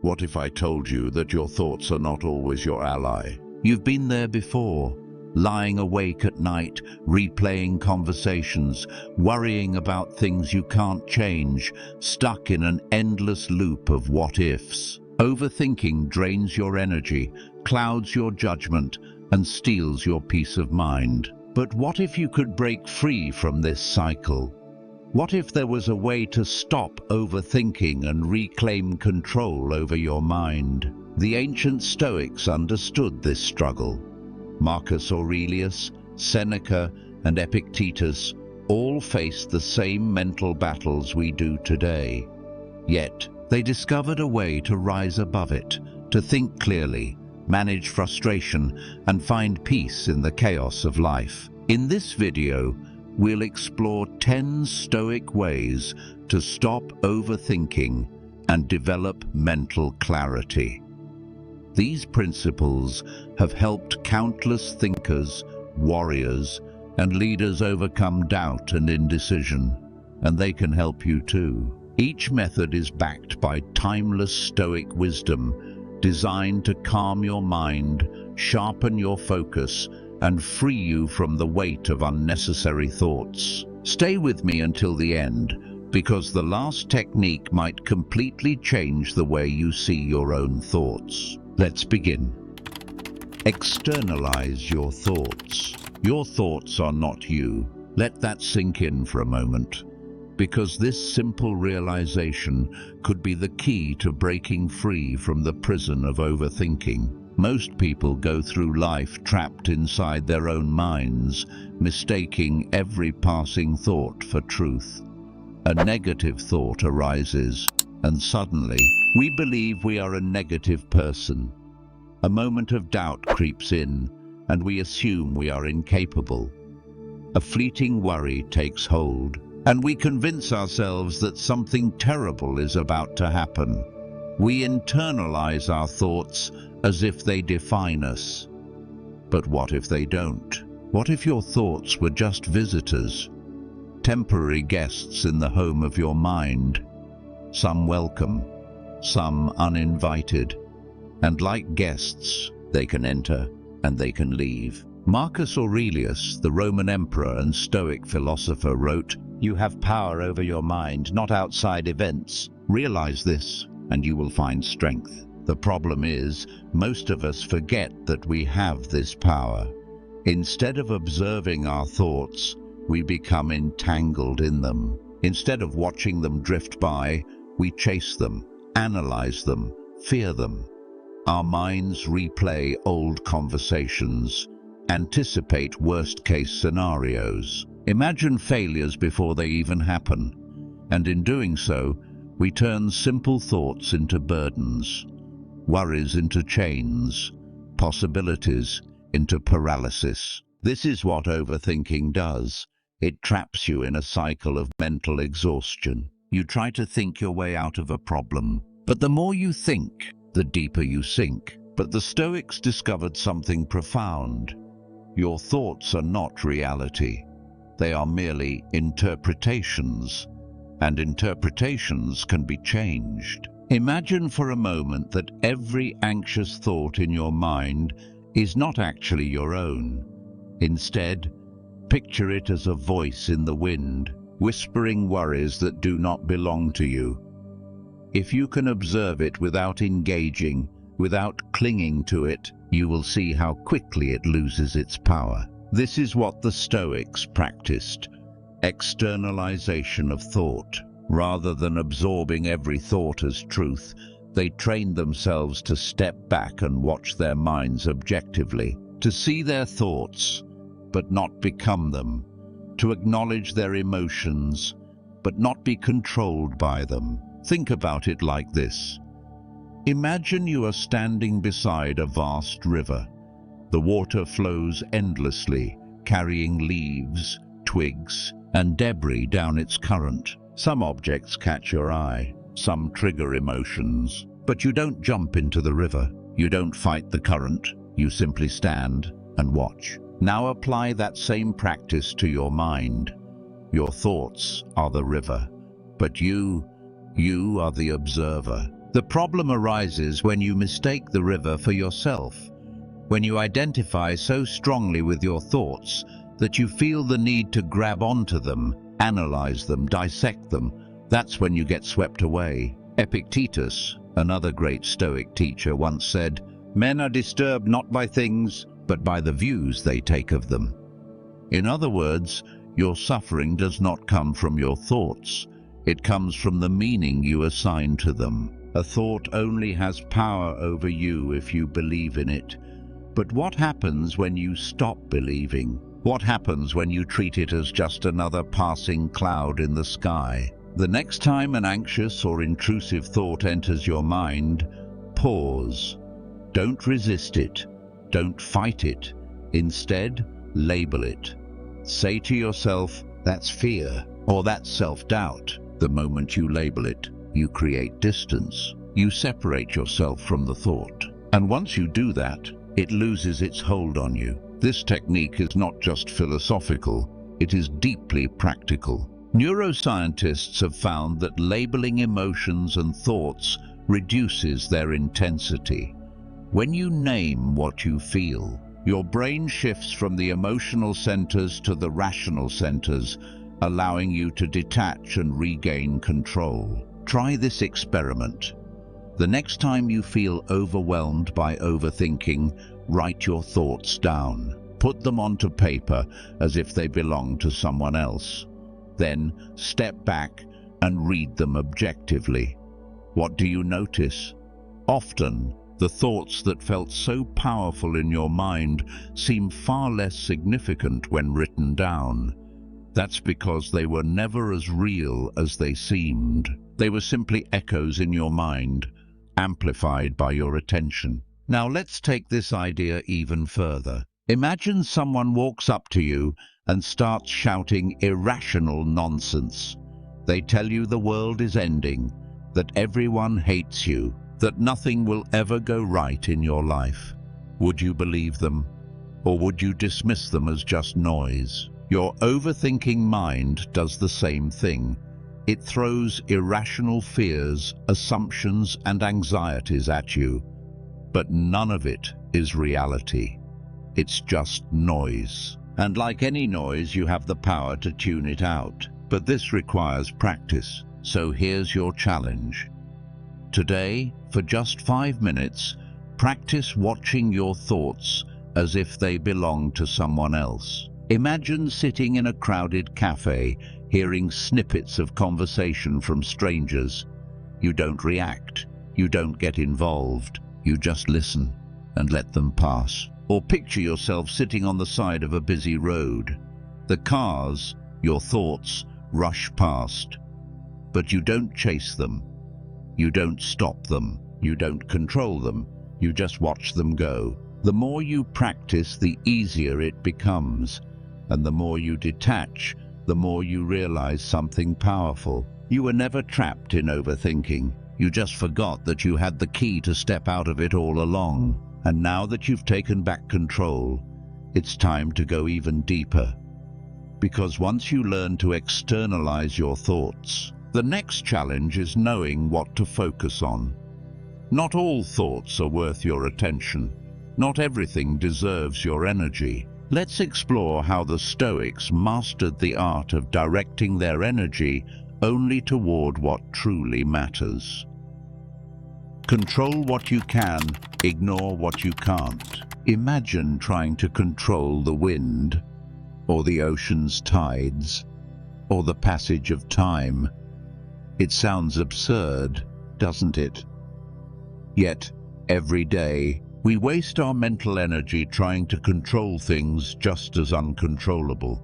What if I told you that your thoughts are not always your ally? You've been there before, lying awake at night, replaying conversations, worrying about things you can't change, stuck in an endless loop of what-ifs. Overthinking drains your energy, clouds your judgment, and steals your peace of mind. But what if you could break free from this cycle? What if there was a way to stop overthinking and reclaim control over your mind? The ancient Stoics understood this struggle. Marcus Aurelius, Seneca, and Epictetus all faced the same mental battles we do today. Yet, they discovered a way to rise above it, to think clearly, manage frustration, and find peace in the chaos of life. In this video, we'll explore 10 Stoic ways to stop overthinking and develop mental clarity. These principles have helped countless thinkers, warriors, and leaders overcome doubt and indecision, and they can help you too. Each method is backed by timeless Stoic wisdom, designed to calm your mind, sharpen your focus, and free you from the weight of unnecessary thoughts. Stay with me until the end, because the last technique might completely change the way you see your own thoughts. Let's begin. Externalize your thoughts. Your thoughts are not you. Let that sink in for a moment, because this simple realization could be the key to breaking free from the prison of overthinking. Most people go through life trapped inside their own minds, mistaking every passing thought for truth. A negative thought arises, and suddenly, we believe we are a negative person. A moment of doubt creeps in, and we assume we are incapable. A fleeting worry takes hold, and we convince ourselves that something terrible is about to happen. We internalize our thoughts as if they define us. But what if they don't? What if your thoughts were just visitors, temporary guests in the home of your mind? Some welcome, some uninvited, and like guests, they can enter and they can leave. Marcus Aurelius, the Roman emperor and Stoic philosopher, wrote, "You have power over your mind, not outside events. Realize this, and you will find strength." The problem is, most of us forget that we have this power. Instead of observing our thoughts, we become entangled in them. Instead of watching them drift by, we chase them, analyze them, fear them. Our minds replay old conversations, anticipate worst-case scenarios, imagine failures before they even happen, and in doing so, we turn simple thoughts into burdens, worries into chains, possibilities into paralysis. This is what overthinking does. It traps you in a cycle of mental exhaustion. You try to think your way out of a problem, but the more you think, the deeper you sink. But the Stoics discovered something profound. Your thoughts are not reality. They are merely interpretations, and interpretations can be changed. Imagine for a moment that every anxious thought in your mind is not actually your own. Instead, picture it as a voice in the wind, whispering worries that do not belong to you. If you can observe it without engaging, without clinging to it, you will see how quickly it loses its power. This is what the Stoics practiced: externalization of thought. Rather than absorbing every thought as truth, they trained themselves to step back and watch their minds objectively, to see their thoughts, but not become them, to acknowledge their emotions, but not be controlled by them. Think about it like this. Imagine you are standing beside a vast river. The water flows endlessly, carrying leaves, twigs, and debris down its current. Some objects catch your eye, some trigger emotions, but you don't jump into the river. You don't fight the current. You simply stand and watch. Now apply that same practice to your mind. Your thoughts are the river, but you are the observer. The problem arises when you mistake the river for yourself, when you identify so strongly with your thoughts that you feel the need to grab onto them, analyze them, dissect them. That's when you get swept away. Epictetus, another great Stoic teacher, once said, "Men are disturbed not by things, but by the views they take of them." In other words, your suffering does not come from your thoughts. It comes from the meaning you assign to them. A thought only has power over you if you believe in it. But what happens when you stop believing? What happens when you treat it as just another passing cloud in the sky? The next time an anxious or intrusive thought enters your mind, pause. Don't resist it. Don't fight it. Instead, label it. Say to yourself, "That's fear," or "That's self-doubt." The moment you label it, you create distance. You separate yourself from the thought. And once you do that, it loses its hold on you. This technique is not just philosophical, it is deeply practical. Neuroscientists have found that labeling emotions and thoughts reduces their intensity. When you name what you feel, your brain shifts from the emotional centers to the rational centers, allowing you to detach and regain control. Try this experiment. The next time you feel overwhelmed by overthinking, write your thoughts down. Put them onto paper as if they belong to someone else. Then step back and read them objectively. What do you notice? Often, the thoughts that felt so powerful in your mind seem far less significant when written down. That's because they were never as real as they seemed. They were simply echoes in your mind, amplified by your attention. Now let's take this idea even further. Imagine someone walks up to you and starts shouting irrational nonsense. They tell you the world is ending, that everyone hates you, that nothing will ever go right in your life. Would you believe them? Or would you dismiss them as just noise? Your overthinking mind does the same thing. It throws irrational fears, assumptions, and anxieties at you. But none of it is reality. It's just noise. And like any noise, you have the power to tune it out. But this requires practice. So here's your challenge. Today, for just 5 minutes, practice watching your thoughts as if they belong to someone else. Imagine sitting in a crowded cafe, hearing snippets of conversation from strangers. You don't react. You don't get involved. You just listen and let them pass. Or picture yourself sitting on the side of a busy road. The cars, your thoughts, rush past. But you don't chase them. You don't stop them. You don't control them. You just watch them go. The more you practice, the easier it becomes. And the more you detach, the more you realize something powerful. You were never trapped in overthinking. You just forgot that you had the key to step out of it all along. And now that you've taken back control, it's time to go even deeper. Because once you learn to externalize your thoughts, the next challenge is knowing what to focus on. Not all thoughts are worth your attention. Not everything deserves your energy. Let's explore how the Stoics mastered the art of directing their energy only toward what truly matters. Control what you can, ignore what you can't. Imagine trying to control the wind, or the ocean's tides, or the passage of time. It sounds absurd, doesn't it? Yet, every day, we waste our mental energy trying to control things just as uncontrollable.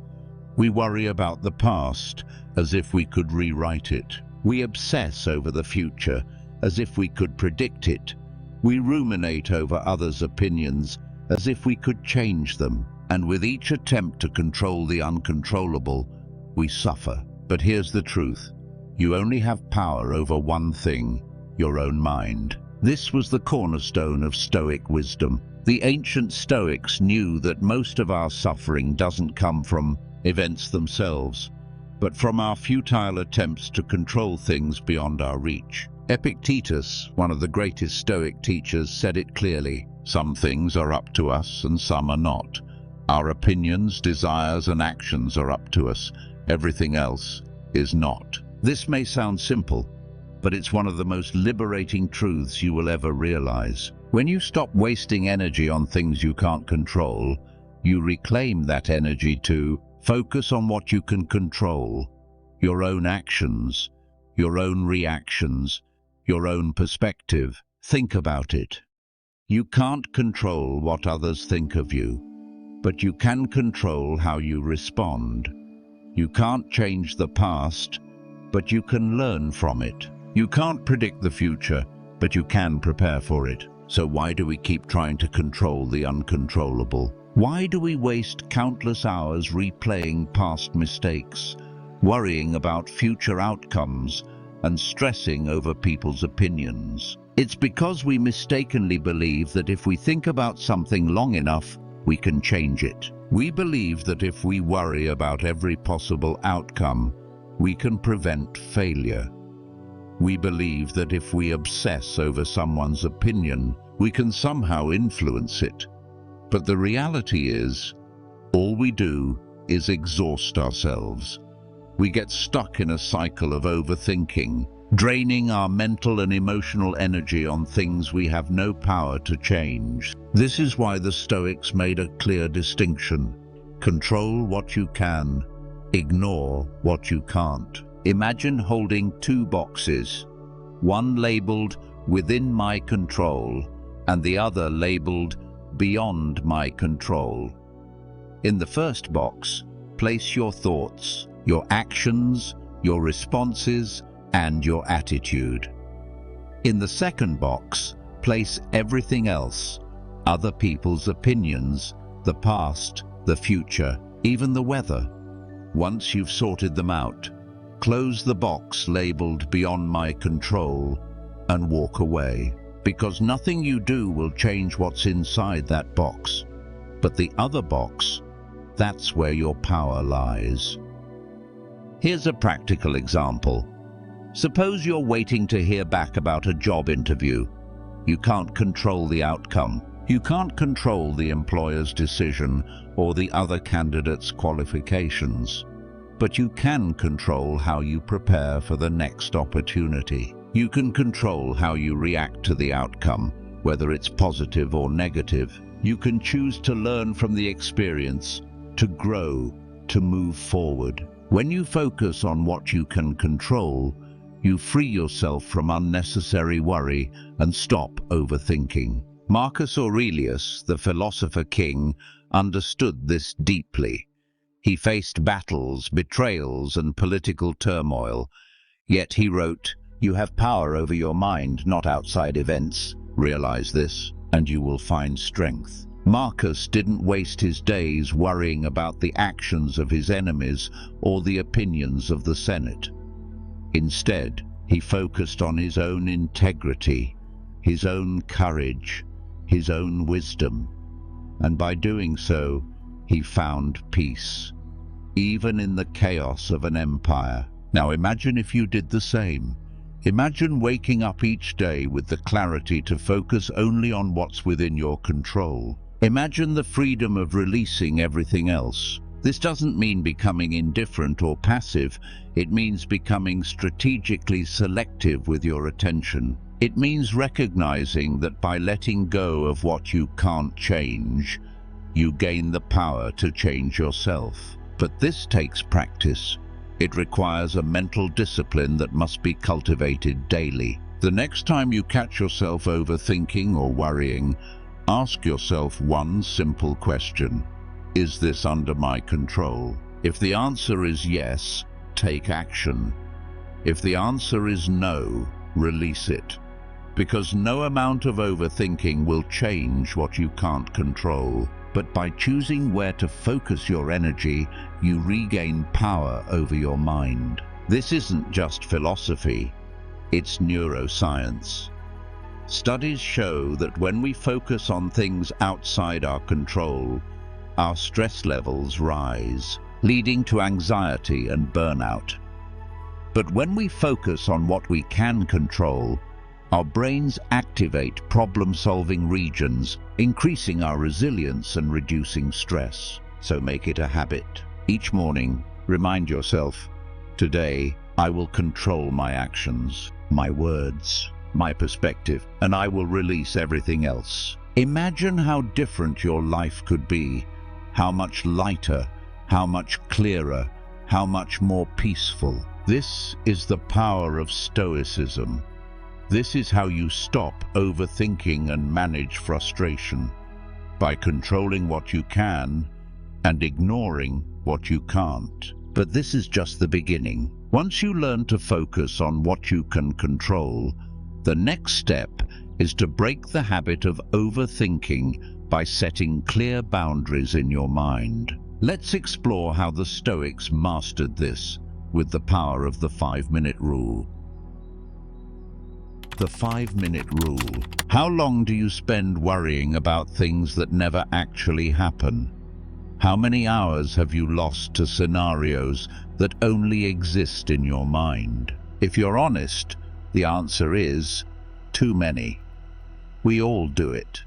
We worry about the past as if we could rewrite it. We obsess over the future as if we could predict it. We ruminate over others' opinions as if we could change them. And with each attempt to control the uncontrollable, we suffer. But here's the truth. You only have power over one thing, your own mind. This was the cornerstone of Stoic wisdom. The ancient Stoics knew that most of our suffering doesn't come from events themselves, but from our futile attempts to control things beyond our reach. Epictetus, one of the greatest Stoic teachers, said it clearly. Some things are up to us and some are not. Our opinions, desires, and actions are up to us. Everything else is not. This may sound simple, but it's one of the most liberating truths you will ever realize. When you stop wasting energy on things you can't control, you reclaim that energy to focus on what you can control: your own actions, your own reactions, your own perspective. Think about it. You can't control what others think of you, but you can control how you respond. You can't change the past, but you can learn from it. You can't predict the future, but you can prepare for it. So why do we keep trying to control the uncontrollable? Why do we waste countless hours replaying past mistakes, worrying about future outcomes, and stressing over people's opinions? It's because we mistakenly believe that if we think about something long enough, we can change it. We believe that if we worry about every possible outcome, we can prevent failure. We believe that if we obsess over someone's opinion, we can somehow influence it. But the reality is, all we do is exhaust ourselves. We get stuck in a cycle of overthinking, draining our mental and emotional energy on things we have no power to change. This is why the Stoics made a clear distinction. Control what you can, ignore what you can't. Imagine holding two boxes, one labeled "within my control" and the other labeled "beyond my control." In the first box, place your thoughts, your actions, your responses, and your attitude. In the second box, place everything else: other people's opinions, the past, the future, even the weather. Once you've sorted them out, close the box labeled "beyond my control" and walk away, because nothing you do will change what's inside that box. But the other box, that's where your power lies. Here's a practical example. Suppose you're waiting to hear back about a job interview. You can't control the outcome. You can't control the employer's decision or the other candidate's qualifications. But you can control how you prepare for the next opportunity. You can control how you react to the outcome, whether it's positive or negative. You can choose to learn from the experience, to grow, to move forward. When you focus on what you can control, you free yourself from unnecessary worry and stop overthinking. Marcus Aurelius, the philosopher king, understood this deeply. He faced battles, betrayals, and political turmoil. Yet he wrote, "You have power over your mind, not outside events. Realize this, and you will find strength." Marcus didn't waste his days worrying about the actions of his enemies or the opinions of the Senate. Instead, he focused on his own integrity, his own courage, his own wisdom. And by doing so, he found peace, even in the chaos of an empire. Now imagine if you did the same. Imagine waking up each day with the clarity to focus only on what's within your control. Imagine the freedom of releasing everything else. This doesn't mean becoming indifferent or passive. It means becoming strategically selective with your attention. It means recognizing that by letting go of what you can't change, you gain the power to change yourself. But this takes practice. It requires a mental discipline that must be cultivated daily. The next time you catch yourself overthinking or worrying, ask yourself one simple question. Is this under my control? If the answer is yes, take action. If the answer is no, release it. Because no amount of overthinking will change what you can't control. But by choosing where to focus your energy, you regain power over your mind. This isn't just philosophy, it's neuroscience. Studies show that when we focus on things outside our control, our stress levels rise, leading to anxiety and burnout. But when we focus on what we can control, our brains activate problem-solving regions, increasing our resilience and reducing stress. So make it a habit. Each morning, remind yourself, today I will control my actions, my words, my perspective, and I will release everything else. Imagine how different your life could be, how much lighter, how much clearer, how much more peaceful. This is the power of Stoicism. This is how you stop overthinking and manage frustration, by controlling what you can and ignoring what you can't. But this is just the beginning. Once you learn to focus on what you can control, the next step is to break the habit of overthinking by setting clear boundaries in your mind. Let's explore how the Stoics mastered this with the power of the 5-minute rule. The 5-minute rule. How long do you spend worrying about things that never actually happen? How many hours have you lost to scenarios that only exist in your mind? If you're honest, the answer is too many. We all do it.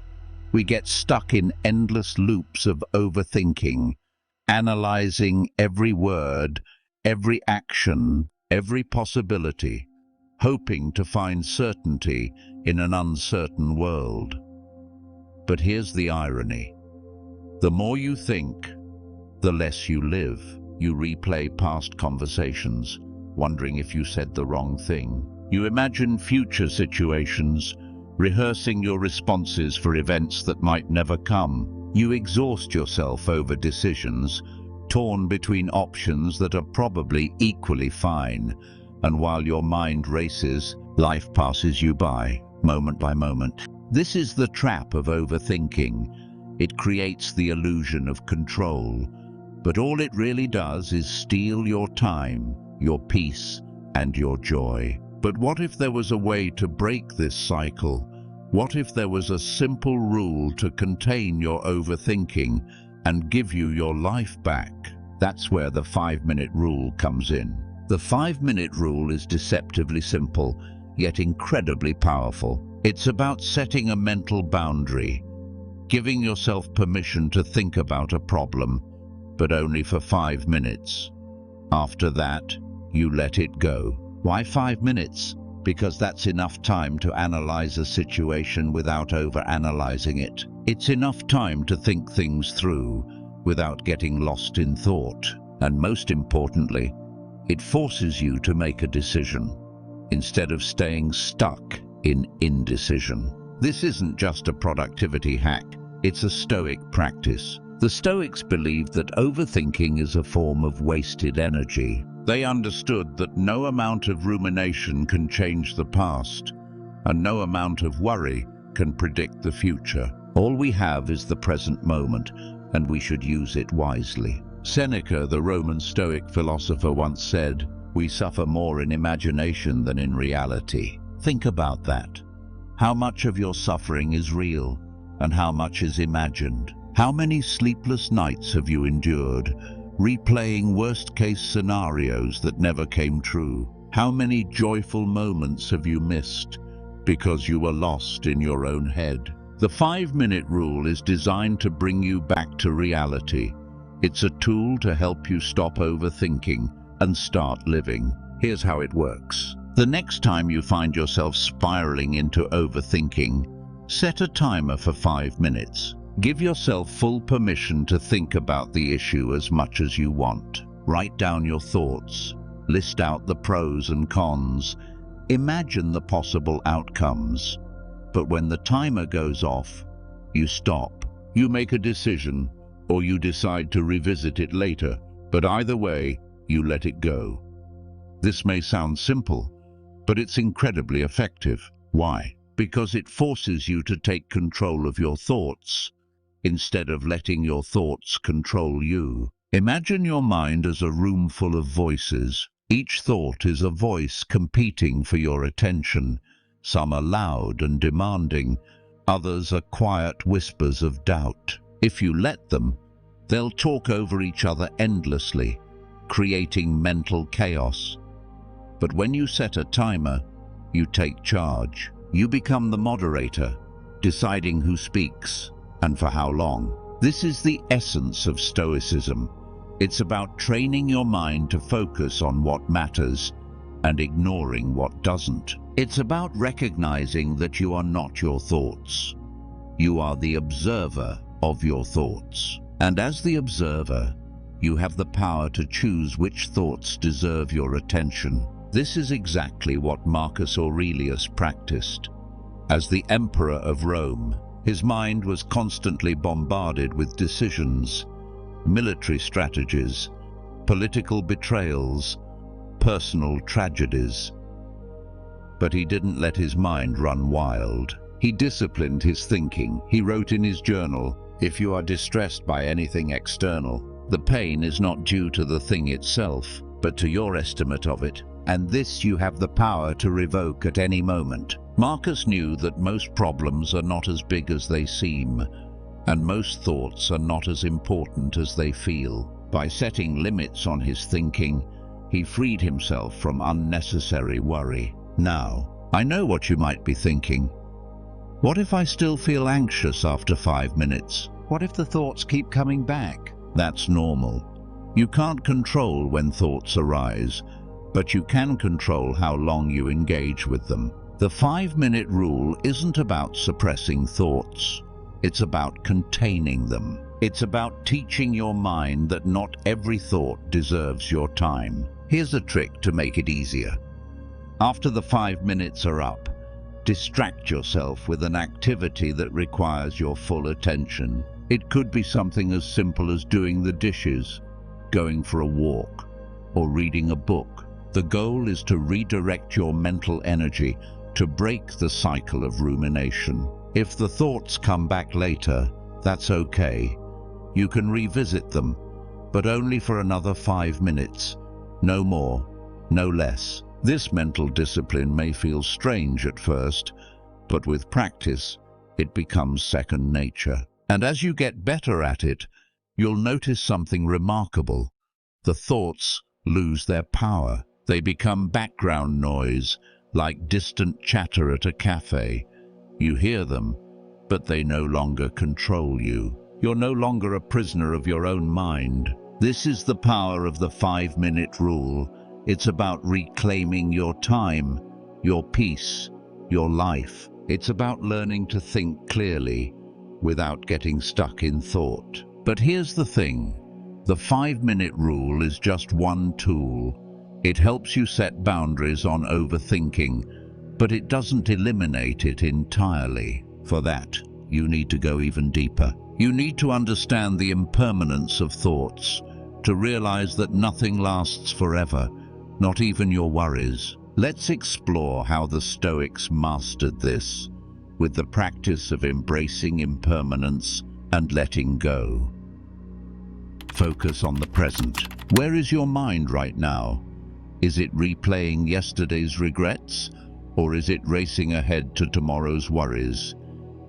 We get stuck in endless loops of overthinking, analyzing every word, every action, every possibility, hoping to find certainty in an uncertain world. But here's the irony. The more you think, the less you live. You replay past conversations, wondering if you said the wrong thing. You imagine future situations, rehearsing your responses for events that might never come. You exhaust yourself over decisions, torn between options that are probably equally fine. And while your mind races, life passes you by, moment by moment. This is the trap of overthinking. It creates the illusion of control, but all it really does is steal your time, your peace, and your joy. But what if there was a way to break this cycle? What if there was a simple rule to contain your overthinking and give you your life back? That's where the 5-minute rule comes in. The 5-minute rule is deceptively simple, yet incredibly powerful. It's about setting a mental boundary, giving yourself permission to think about a problem, but only for 5 minutes. After that, you let it go. Why 5 minutes? Because that's enough time to analyze a situation without overanalyzing it. It's enough time to think things through without getting lost in thought. And most importantly, it forces you to make a decision instead of staying stuck in indecision. This isn't just a productivity hack, it's a Stoic practice. The Stoics believed that overthinking is a form of wasted energy. They understood that no amount of rumination can change the past, and no amount of worry can predict the future. All we have is the present moment, and we should use it wisely. Seneca, the Roman Stoic philosopher, once said, "We suffer more in imagination than in reality." Think about that. How much of your suffering is real, and how much is imagined? How many sleepless nights have you endured, replaying worst-case scenarios that never came true? How many joyful moments have you missed because you were lost in your own head? The 5-minute rule is designed to bring you back to reality. It's a tool to help you stop overthinking and start living. Here's how it works. The next time you find yourself spiraling into overthinking, set a timer for 5 minutes. Give yourself full permission to think about the issue as much as you want. Write down your thoughts. List out the pros and cons. Imagine the possible outcomes. But when the timer goes off, you stop. You make a decision, or you decide to revisit it later, but either way, you let it go. This may sound simple, but it's incredibly effective. Why? Because it forces you to take control of your thoughts, instead of letting your thoughts control you. Imagine your mind as a room full of voices. Each thought is a voice competing for your attention. Some are loud and demanding, others are quiet whispers of doubt. If you let them, they'll talk over each other endlessly, creating mental chaos. But when you set a timer, you take charge. You become the moderator, deciding who speaks and for how long. This is the essence of Stoicism. It's about training your mind to focus on what matters and ignoring what doesn't. It's about recognizing that you are not your thoughts. You are the observer of your thoughts. And as the observer, you have the power to choose which thoughts deserve your attention. This is exactly what Marcus Aurelius practiced. As the Emperor of Rome, his mind was constantly bombarded with decisions, military strategies, political betrayals, personal tragedies. But he didn't let his mind run wild. He disciplined his thinking. He wrote in his journal, "If you are distressed by anything external, the pain is not due to the thing itself, but to your estimate of it, and this you have the power to revoke at any moment." Marcus knew that most problems are not as big as they seem, and most thoughts are not as important as they feel. By setting limits on his thinking, he freed himself from unnecessary worry. Now, I know what you might be thinking. What if I still feel anxious after 5 minutes? What if the thoughts keep coming back? That's normal. You can't control when thoughts arise, but you can control how long you engage with them. The 5-minute rule isn't about suppressing thoughts. It's about containing them. It's about teaching your mind that not every thought deserves your time. Here's a trick to make it easier. After the 5 minutes are up, distract yourself with an activity that requires your full attention. It could be something as simple as doing the dishes, going for a walk, or reading a book. The goal is to redirect your mental energy to break the cycle of rumination. If the thoughts come back later, that's okay. You can revisit them, but only for another 5 minutes. No more, no less. This mental discipline may feel strange at first, but with practice, it becomes second nature. And as you get better at it, you'll notice something remarkable. The thoughts lose their power. They become background noise, like distant chatter at a cafe. You hear them, but they no longer control you. You're no longer a prisoner of your own mind. This is the power of the 5-minute rule. It's about reclaiming your time, your peace, your life. It's about learning to think clearly without getting stuck in thought. But here's the thing. The 5-minute rule is just one tool. It helps you set boundaries on overthinking, but it doesn't eliminate it entirely. For that, you need to go even deeper. You need to understand the impermanence of thoughts, to realize that nothing lasts forever, not even your worries. Let's explore how the Stoics mastered this, with the practice of embracing impermanence and letting go. Focus on the present. Where is your mind right now? Is it replaying yesterday's regrets, or is it racing ahead to tomorrow's worries?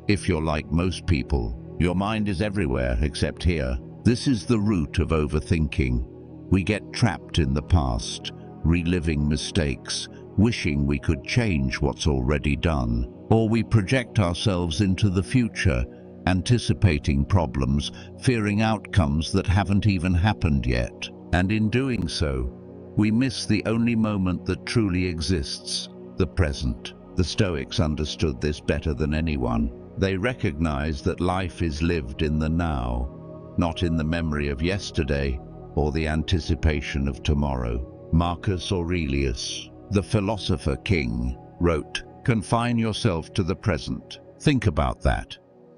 If you're like most people, your mind is everywhere except here. This is the root of overthinking. We get trapped in the past, reliving mistakes, wishing we could change what's already done. Or we project ourselves into the future, anticipating problems, fearing outcomes that haven't even happened yet. And in doing so, we miss the only moment that truly exists, the present. The Stoics understood this better than anyone. They recognized that life is lived in the now, not in the memory of yesterday or the anticipation of tomorrow. Marcus Aurelius, the philosopher king, wrote, "Confine yourself to the present." Think about that.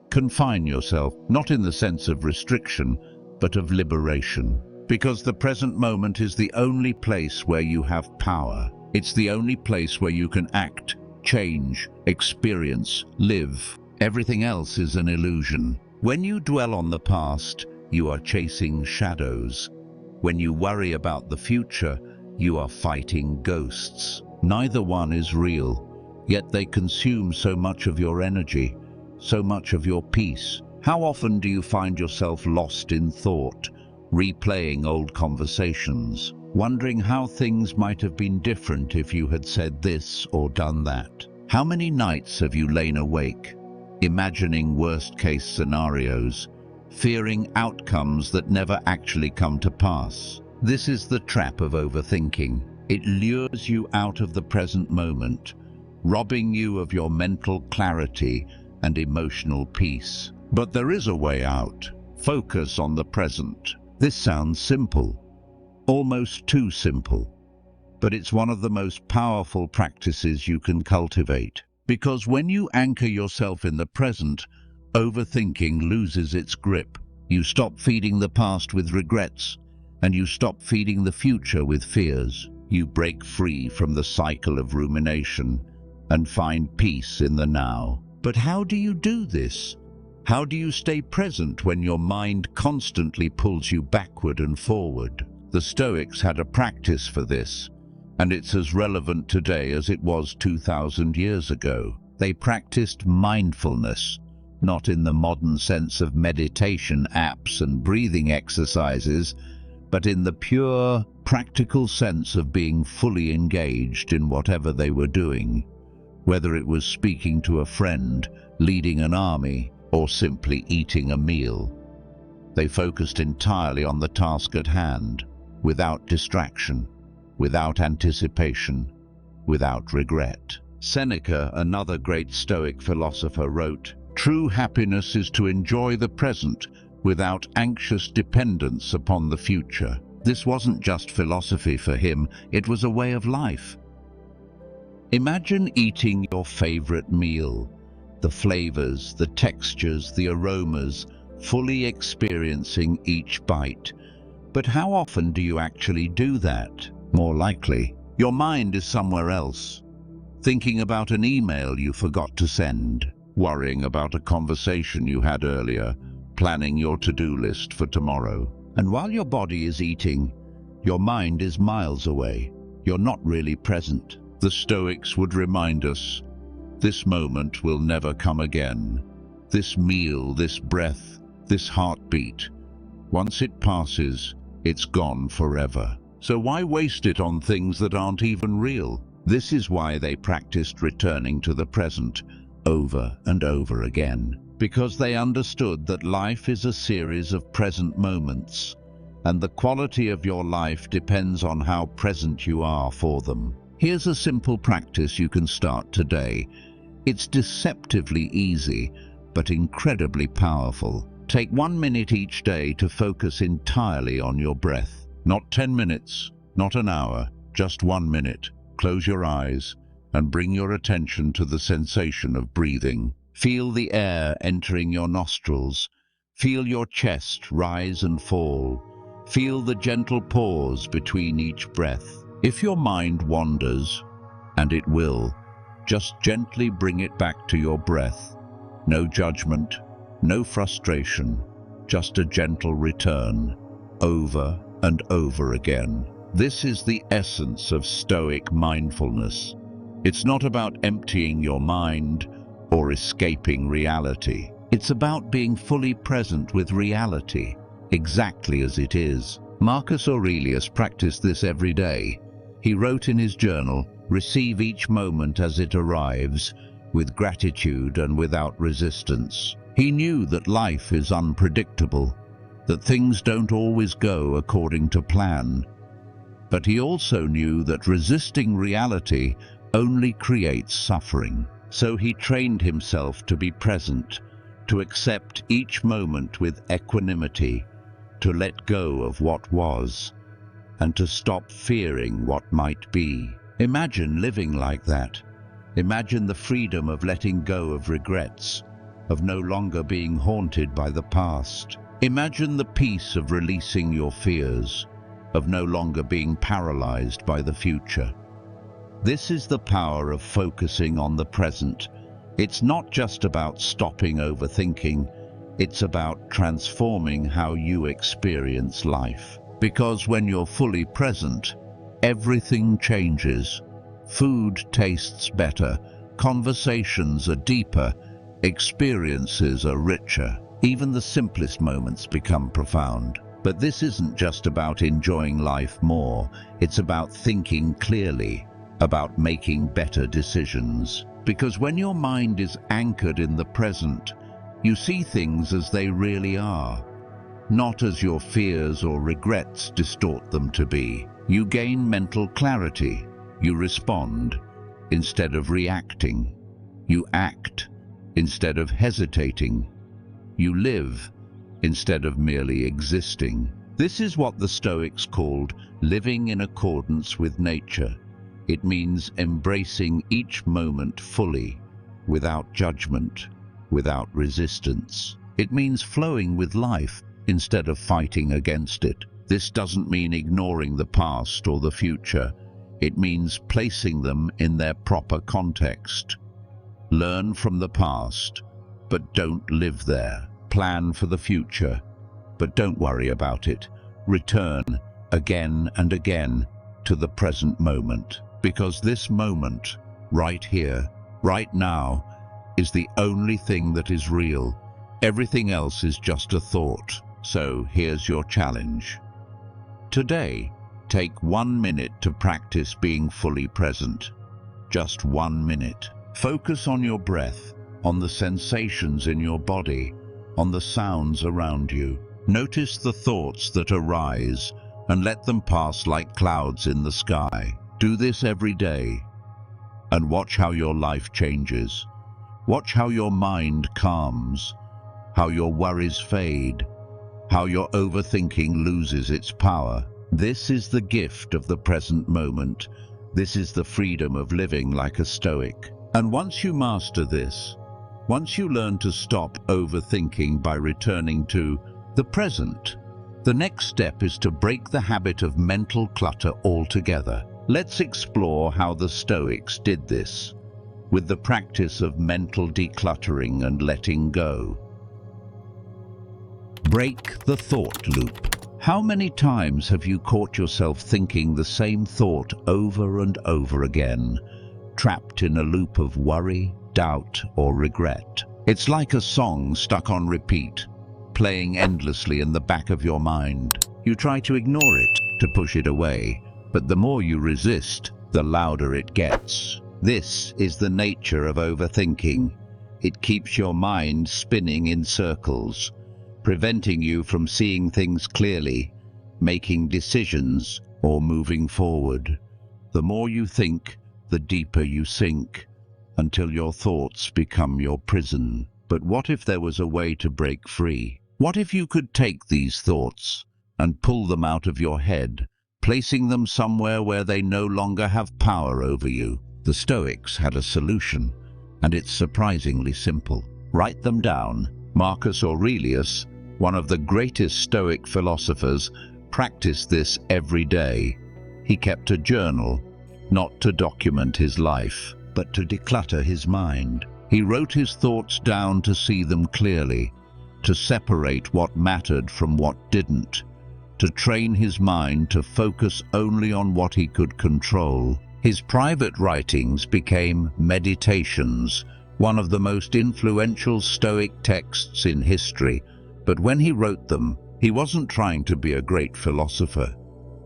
Confine yourself, not in the sense of restriction, but of liberation. Because the present moment is the only place where you have power. It's the only place where you can act, change, experience, live. Everything else is an illusion. When you dwell on the past, you are chasing shadows. When you worry about the future, you are fighting ghosts. Neither one is real, yet they consume so much of your energy, so much of your peace. How often do you find yourself lost in thought, replaying old conversations, wondering how things might have been different if you had said this or done that. How many nights have you lain awake, imagining worst-case scenarios, fearing outcomes that never actually come to pass? This is the trap of overthinking. It lures you out of the present moment, robbing you of your mental clarity and emotional peace. But there is a way out. Focus on the present. This sounds simple, almost too simple, but it's one of the most powerful practices you can cultivate. Because when you anchor yourself in the present, overthinking loses its grip. You stop feeding the past with regrets, and you stop feeding the future with fears. You break free from the cycle of rumination and find peace in the now. But how do you do this? How do you stay present when your mind constantly pulls you backward and forward? The Stoics had a practice for this, and it's as relevant today as it was 2,000 years ago. They practiced mindfulness, not in the modern sense of meditation apps and breathing exercises, but in the pure, practical sense of being fully engaged in whatever they were doing, whether it was speaking to a friend, leading an army, or simply eating a meal. They focused entirely on the task at hand, without distraction, without anticipation, without regret. Seneca, another great Stoic philosopher, wrote, "True happiness is to enjoy the present without anxious dependence upon the future." This wasn't just philosophy for him, it was a way of life. Imagine eating your favorite meal, the flavors, the textures, the aromas, fully experiencing each bite. But how often do you actually do that? More likely, your mind is somewhere else, thinking about an email you forgot to send, worrying about a conversation you had earlier, planning your to-do list for tomorrow. And while your body is eating, your mind is miles away. You're not really present. The Stoics would remind us, this moment will never come again. This meal, this breath, this heartbeat, once it passes, it's gone forever. So why waste it on things that aren't even real? This is why they practiced returning to the present over and over again. Because they understood that life is a series of present moments, and the quality of your life depends on how present you are for them. Here's a simple practice you can start today. It's deceptively easy, but incredibly powerful. Take 1 minute each day to focus entirely on your breath. Not 10 minutes, not an hour, just 1 minute. Close your eyes and bring your attention to the sensation of breathing. Feel the air entering your nostrils. Feel your chest rise and fall. Feel the gentle pause between each breath. If your mind wanders, and it will, just gently bring it back to your breath. No judgment, no frustration, just a gentle return, over and over again. This is the essence of Stoic mindfulness. It's not about emptying your mind or escaping reality. It's about being fully present with reality, exactly as it is. Marcus Aurelius practiced this every day. He wrote in his journal, "Receive each moment as it arrives, with gratitude and without resistance." He knew that life is unpredictable, that things don't always go according to plan. But he also knew that resisting reality only creates suffering. So he trained himself to be present, to accept each moment with equanimity, to let go of what was, and to stop fearing what might be. Imagine living like that. Imagine the freedom of letting go of regrets, of no longer being haunted by the past. Imagine the peace of releasing your fears, of no longer being paralyzed by the future. This is the power of focusing on the present. It's not just about stopping overthinking, it's about transforming how you experience life. Because when you're fully present, everything changes. Food tastes better, conversations are deeper, experiences are richer. Even the simplest moments become profound. But this isn't just about enjoying life more, it's about thinking clearly, about making better decisions. Because when your mind is anchored in the present, you see things as they really are, not as your fears or regrets distort them to be. You gain mental clarity. You respond instead of reacting. You act instead of hesitating. You live instead of merely existing. This is what the Stoics called living in accordance with nature. It means embracing each moment fully, without judgment, without resistance. It means flowing with life instead of fighting against it. This doesn't mean ignoring the past or the future. It means placing them in their proper context. Learn from the past, but don't live there. Plan for the future, but don't worry about it. Return again and again to the present moment, because this moment, right here, right now, is the only thing that is real. Everything else is just a thought. So here's your challenge. Today, take 1 minute to practice being fully present. Just 1 minute. Focus on your breath, on the sensations in your body, on the sounds around you. Notice the thoughts that arise and let them pass like clouds in the sky. Do this every day and watch how your life changes. Watch how your mind calms, how your worries fade, how your overthinking loses its power. This is the gift of the present moment. This is the freedom of living like a Stoic. And once you master this, once you learn to stop overthinking by returning to the present, the next step is to break the habit of mental clutter altogether. Let's explore how the Stoics did this, with the practice of mental decluttering and letting go. Break the thought loop. How many times have you caught yourself thinking the same thought over and over again, trapped in a loop of worry, doubt, or regret? It's like a song stuck on repeat, playing endlessly in the back of your mind. You try to ignore it, to push it away, but the more you resist, the louder it gets. This is the nature of overthinking. It keeps your mind spinning in circles, preventing you from seeing things clearly, making decisions, or moving forward. The more you think, the deeper you sink, until your thoughts become your prison. But what if there was a way to break free? What if you could take these thoughts and pull them out of your head, placing them somewhere where they no longer have power over you? The Stoics had a solution, and it's surprisingly simple. Write them down. Marcus Aurelius, one of the greatest Stoic philosophers, practiced this every day. He kept a journal, not to document his life, but to declutter his mind. He wrote his thoughts down to see them clearly, to separate what mattered from what didn't, to train his mind to focus only on what he could control. His private writings became meditations, one of the most influential Stoic texts in history. But when he wrote them, he wasn't trying to be a great philosopher.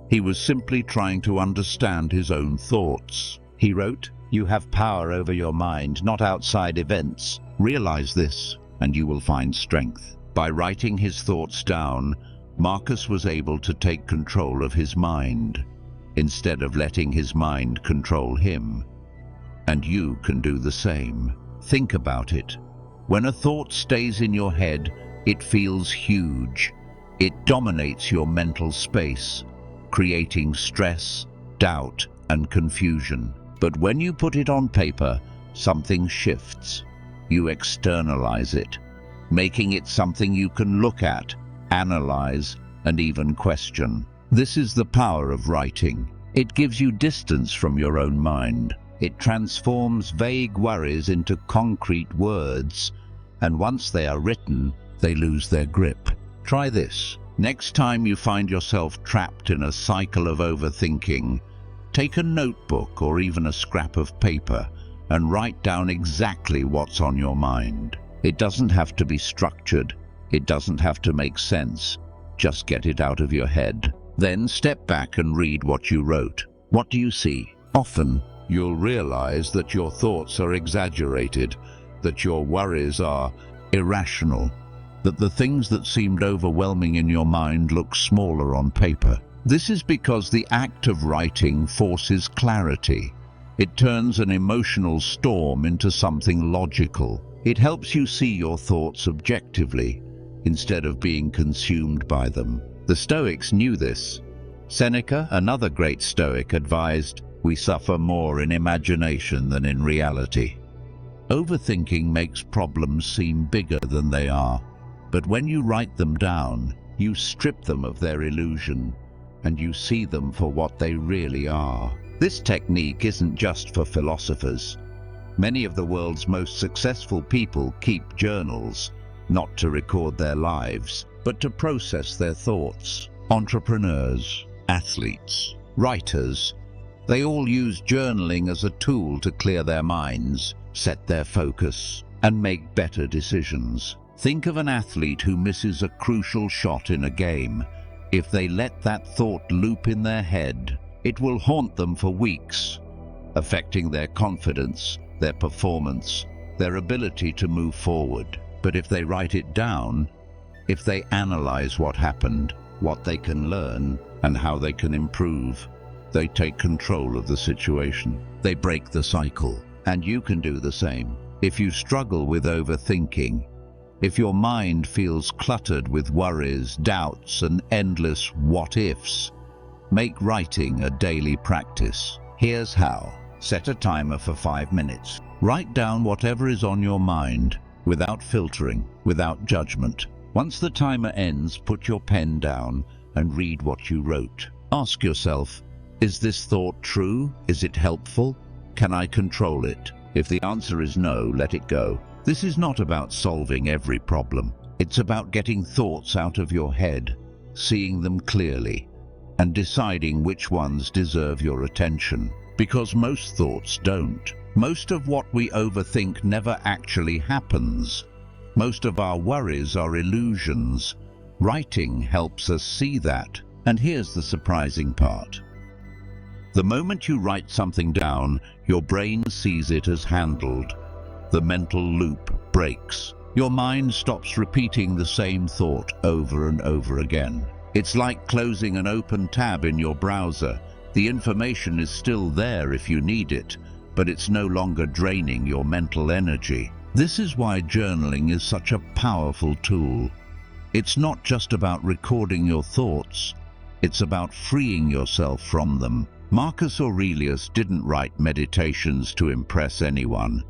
He was simply trying to understand his own thoughts. He wrote, "You have power over your mind, not outside events. Realize this, and you will find strength." By writing his thoughts down, Marcus was able to take control of his mind, instead of letting his mind control him. And you can do the same. Think about it. When a thought stays in your head, it feels huge. It dominates your mental space, creating stress, doubt, and confusion. But when you put it on paper, something shifts. You externalize it, making it something you can look at, analyze, and even question. This is the power of writing. It gives you distance from your own mind. It transforms vague worries into concrete words, and once they are written, they lose their grip. Try this. Next time you find yourself trapped in a cycle of overthinking, take a notebook or even a scrap of paper and write down exactly what's on your mind. It doesn't have to be structured. It doesn't have to make sense. Just get it out of your head. Then step back and read what you wrote. What do you see? Often, you'll realize that your thoughts are exaggerated, that your worries are irrational, that the things that seemed overwhelming in your mind look smaller on paper. This is because the act of writing forces clarity. It turns an emotional storm into something logical. It helps you see your thoughts objectively, instead of being consumed by them. The Stoics knew this. Seneca, another great Stoic, advised, "We suffer more in imagination than in reality." Overthinking makes problems seem bigger than they are. But when you write them down, you strip them of their illusion, and you see them for what they really are. This technique isn't just for philosophers. Many of the world's most successful people keep journals, not to record their lives, but to process their thoughts. Entrepreneurs, athletes, writers, they all use journaling as a tool to clear their minds, set their focus, and make better decisions. Think of an athlete who misses a crucial shot in a game. If they let that thought loop in their head, it will haunt them for weeks, affecting their confidence, their performance, their ability to move forward. But if they write it down, if they analyze what happened, what they can learn, and how they can improve, they take control of the situation. They break the cycle, and you can do the same. If you struggle with overthinking, if your mind feels cluttered with worries, doubts, and endless what-ifs, make writing a daily practice. Here's how. Set a timer for 5 minutes. Write down whatever is on your mind, without filtering, without judgment. Once the timer ends, put your pen down and read what you wrote. Ask yourself, is this thought true? Is it helpful? Can I control it? If the answer is no, let it go. This is not about solving every problem. It's about getting thoughts out of your head, seeing them clearly, and deciding which ones deserve your attention. Because most thoughts don't. Most of what we overthink never actually happens. Most of our worries are illusions. Writing helps us see that. And here's the surprising part. The moment you write something down, your brain sees it as handled. The mental loop breaks. Your mind stops repeating the same thought over and over again. It's like closing an open tab in your browser. The information is still there if you need it, but it's no longer draining your mental energy. This is why journaling is such a powerful tool. It's not just about recording your thoughts, it's about freeing yourself from them. Marcus Aurelius didn't write meditations to impress anyone.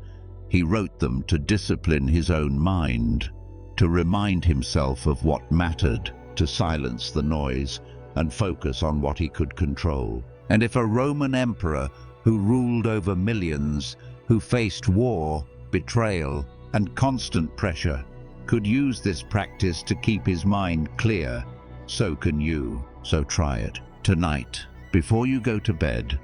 He wrote them to discipline his own mind, to remind himself of what mattered, to silence the noise and focus on what he could control. And if a Roman emperor who ruled over millions, who faced war, betrayal, and constant pressure, could use this practice to keep his mind clear, so can you. So try it. Tonight, before you go to bed,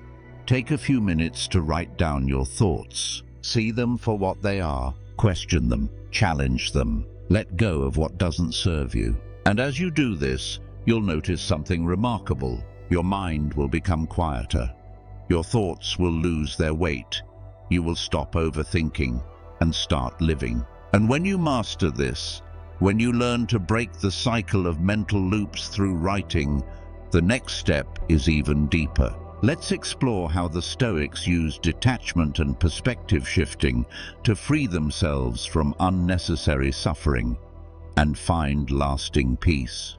take a few minutes to write down your thoughts. See them for what they are, question them, challenge them, let go of what doesn't serve you. And as you do this, you'll notice something remarkable. Your mind will become quieter. Your thoughts will lose their weight. You will stop overthinking and start living. And when you master this, when you learn to break the cycle of mental loops through writing, the next step is even deeper. Let's explore how the Stoics used detachment and perspective shifting to free themselves from unnecessary suffering and find lasting peace.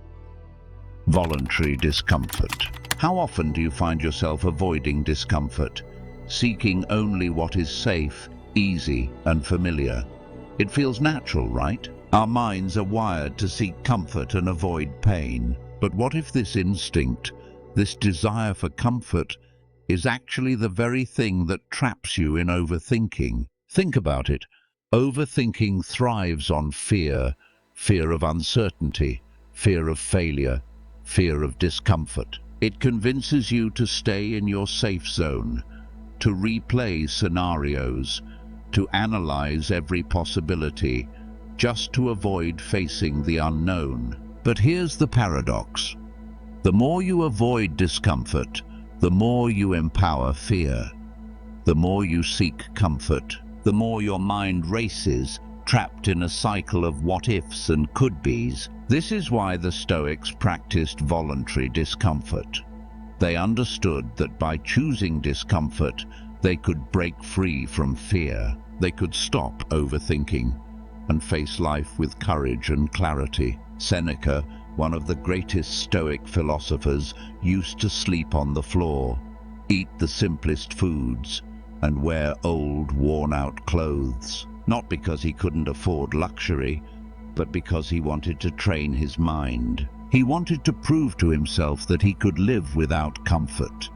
Voluntary discomfort. How often do you find yourself avoiding discomfort, seeking only what is safe, easy, and familiar? It feels natural, right? Our minds are wired to seek comfort and avoid pain. But what if this instinct, this desire for comfort, is actually the very thing that traps you in overthinking? Think about it. Overthinking thrives on fear, fear of uncertainty, fear of failure, fear of discomfort. It convinces you to stay in your safe zone, to replay scenarios, to analyze every possibility, just to avoid facing the unknown. But here's the paradox. The more you avoid discomfort, the more you empower fear. The more you seek comfort, the more your mind races, trapped in a cycle of what-ifs and could-bes. This is why the Stoics practiced voluntary discomfort. They understood that by choosing discomfort, they could break free from fear. They could stop overthinking and face life with courage and clarity. Seneca, one of the greatest Stoic philosophers, used to sleep on the floor, eat the simplest foods, and wear old, worn-out clothes. Not because he couldn't afford luxury, but because he wanted to train his mind. He wanted to prove to himself that he could live without comfort,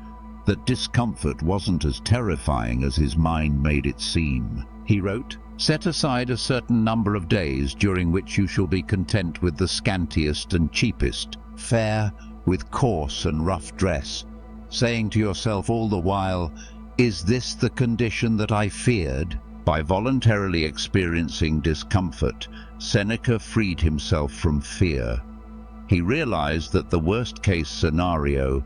that discomfort wasn't as terrifying as his mind made it seem. He wrote, "Set aside a certain number of days during which you shall be content with the scantiest and cheapest, fare with coarse and rough dress, saying to yourself all the while, 'Is this the condition that I feared?'" By voluntarily experiencing discomfort, Seneca freed himself from fear. He realized that the worst-case scenario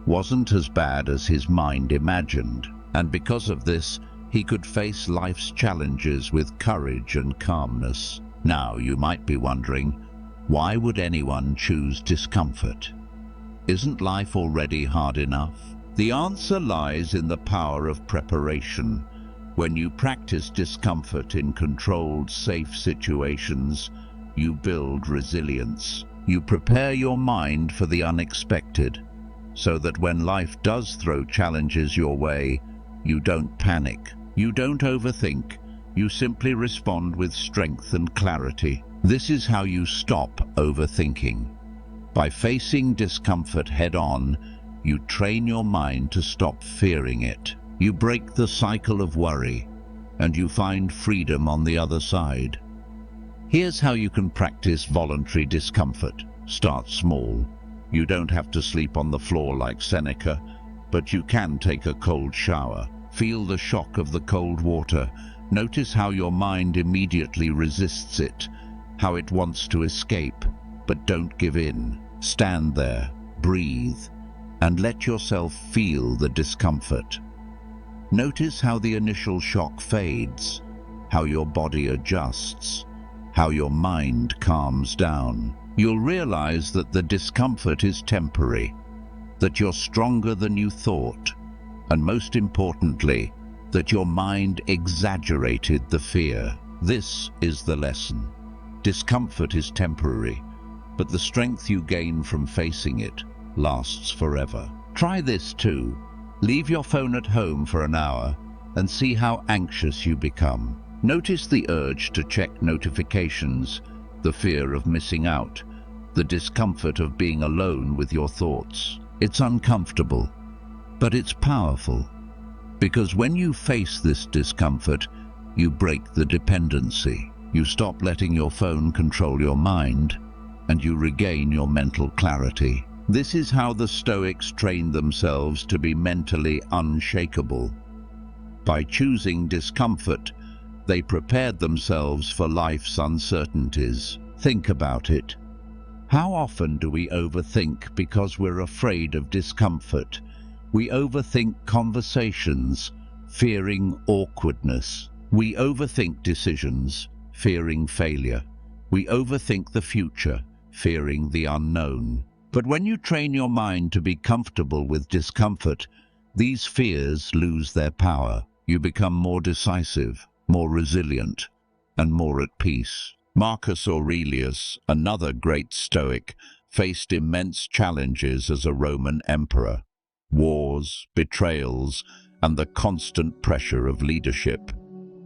wasn't as bad as his mind imagined, and because of this, he could face life's challenges with courage and calmness. Now, you might be wondering, why would anyone choose discomfort? Isn't life already hard enough? The answer lies in the power of preparation. When you practice discomfort in controlled, safe situations, you build resilience. You prepare your mind for the unexpected, so that when life does throw challenges your way, you don't panic, you don't overthink, you simply respond with strength and clarity. This is how you stop overthinking. By facing discomfort head-on, you train your mind to stop fearing it. You break the cycle of worry, and you find freedom on the other side. Here's how you can practice voluntary discomfort. Start small. You don't have to sleep on the floor like Seneca, but you can take a cold shower. Feel the shock of the cold water. Notice how your mind immediately resists it, how it wants to escape, but don't give in. Stand there, breathe, and let yourself feel the discomfort. Notice how the initial shock fades, how your body adjusts, how your mind calms down. You'll realize that the discomfort is temporary, that you're stronger than you thought, and most importantly, that your mind exaggerated the fear. This is the lesson. Discomfort is temporary, but the strength you gain from facing it lasts forever. Try this too. Leave your phone at home for an hour and see how anxious you become. Notice the urge to check notifications, the fear of missing out, the discomfort of being alone with your thoughts. It's uncomfortable, but it's powerful, because when you face this discomfort, you break the dependency. You stop letting your phone control your mind, and you regain your mental clarity. This is how the Stoics trained themselves to be mentally unshakable. By choosing discomfort, they prepared themselves for life's uncertainties. Think about it. How often do we overthink because we're afraid of discomfort? We overthink conversations, fearing awkwardness. We overthink decisions, fearing failure. We overthink the future, fearing the unknown. But when you train your mind to be comfortable with discomfort, these fears lose their power. You become more decisive, more resilient, and more at peace. Marcus Aurelius, another great Stoic, faced immense challenges as a Roman emperor. Wars, betrayals, and the constant pressure of leadership.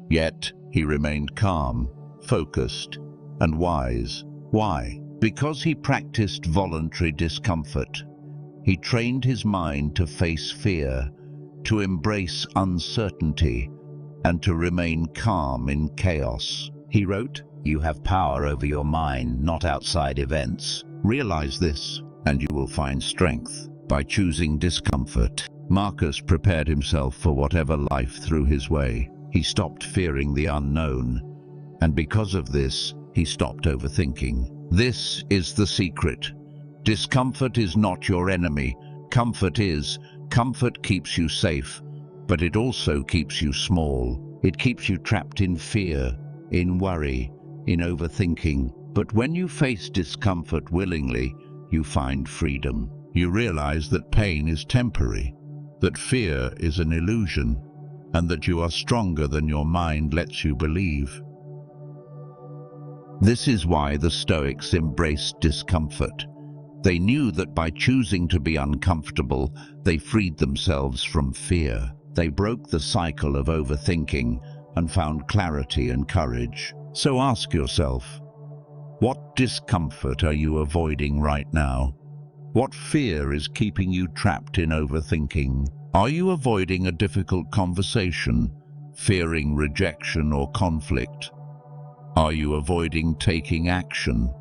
Yet, he remained calm, focused, and wise. Why? Because he practiced voluntary discomfort. He trained his mind to face fear, to embrace uncertainty, and to remain calm in chaos. He wrote, "You have power over your mind, not outside events. Realize this, and you will find strength." By choosing discomfort, Marcus prepared himself for whatever life threw his way. He stopped fearing the unknown, and because of this, he stopped overthinking. This is the secret. Discomfort is not your enemy. Comfort is. Comfort keeps you safe, but it also keeps you small. It keeps you trapped in fear, in worry, in overthinking. But when you face discomfort willingly, you find freedom. You realize that pain is temporary, that fear is an illusion, and that you are stronger than your mind lets you believe. This is why the Stoics embraced discomfort. They knew that by choosing to be uncomfortable, they freed themselves from fear. They broke the cycle of overthinking and found clarity and courage. So ask yourself, what discomfort are you avoiding right now? What fear is keeping you trapped in overthinking? Are you avoiding a difficult conversation, fearing rejection or conflict? Are you avoiding taking action,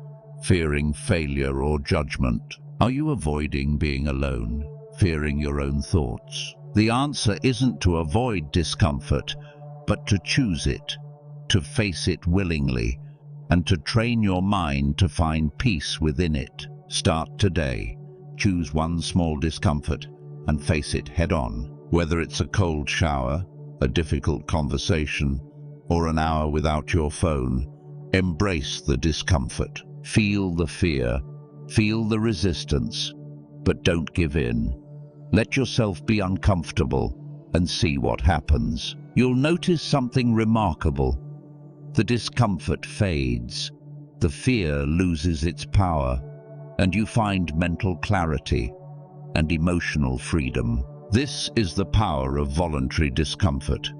fearing failure or judgment? Are you avoiding being alone, fearing your own thoughts? The answer isn't to avoid discomfort, but to choose it, to face it willingly, and to train your mind to find peace within it. Start today. Choose one small discomfort and face it head-on. Whether it's a cold shower, a difficult conversation, or an hour without your phone, embrace the discomfort. Feel the fear, feel the resistance, but don't give in. Let yourself be uncomfortable and see what happens. You'll notice something remarkable. The discomfort fades, the fear loses its power, and you find mental clarity and emotional freedom. This is the power of voluntary discomfort.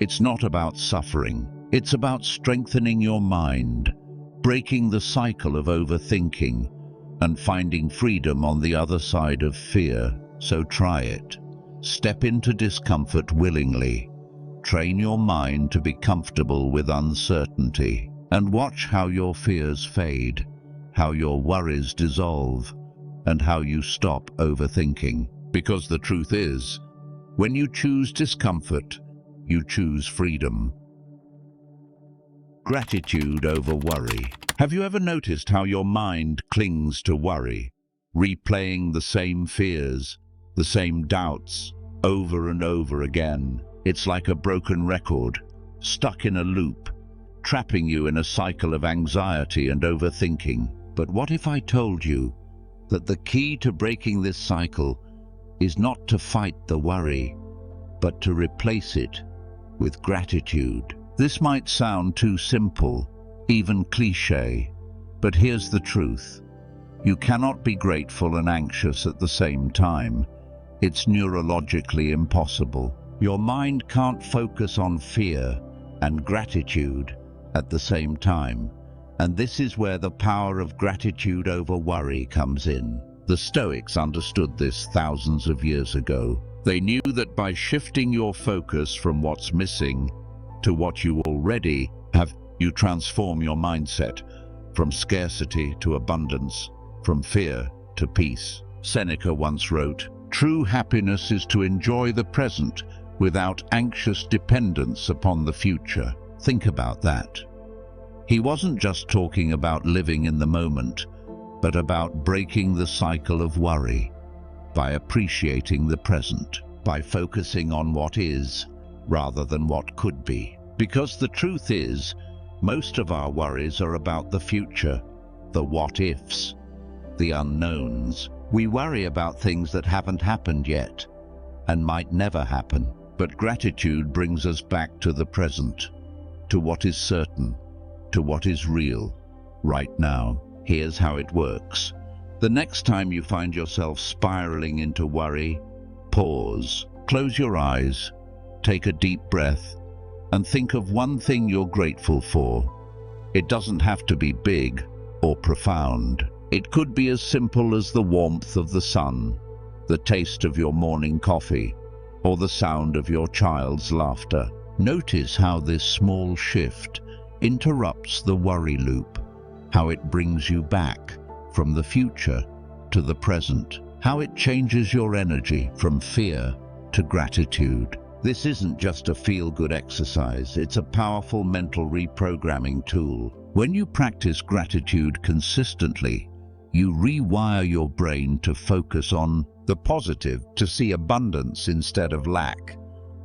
It's not about suffering. It's about strengthening your mind, breaking the cycle of overthinking, and finding freedom on the other side of fear. So try it. Step into discomfort willingly. Train your mind to be comfortable with uncertainty, and watch how your fears fade, how your worries dissolve, and how you stop overthinking. Because the truth is, when you choose discomfort, you choose freedom. Gratitude over worry. Have you ever noticed how your mind clings to worry, replaying the same fears, the same doubts, over and over again? It's like a broken record, stuck in a loop, trapping you in a cycle of anxiety and overthinking. But what if I told you that the key to breaking this cycle is not to fight the worry, but to replace it with gratitude? This might sound too simple, even cliché, but here's the truth. You cannot be grateful and anxious at the same time. It's neurologically impossible. Your mind can't focus on fear and gratitude at the same time. And this is where the power of gratitude over worry comes in. The Stoics understood this thousands of years ago. They knew that by shifting your focus from what's missing to what you already have, you transform your mindset from scarcity to abundance, from fear to peace. Seneca once wrote, "True happiness is to enjoy the present without anxious dependence upon the future." Think about that. He wasn't just talking about living in the moment, but about breaking the cycle of worry by appreciating the present, by focusing on what is rather than what could be. Because the truth is, most of our worries are about the future, the what-ifs, the unknowns. We worry about things that haven't happened yet and might never happen. But gratitude brings us back to the present, to what is certain, to what is real, right now. Here's how it works. The next time you find yourself spiraling into worry, pause, close your eyes, take a deep breath, and think of one thing you're grateful for. It doesn't have to be big or profound. It could be as simple as the warmth of the sun, the taste of your morning coffee, or the sound of your child's laughter. Notice how this small shift interrupts the worry loop, how it brings you back from the future to the present, how it changes your energy from fear to gratitude. This isn't just a feel-good exercise, it's a powerful mental reprogramming tool. When you practice gratitude consistently, you rewire your brain to focus on the positive, to see abundance instead of lack,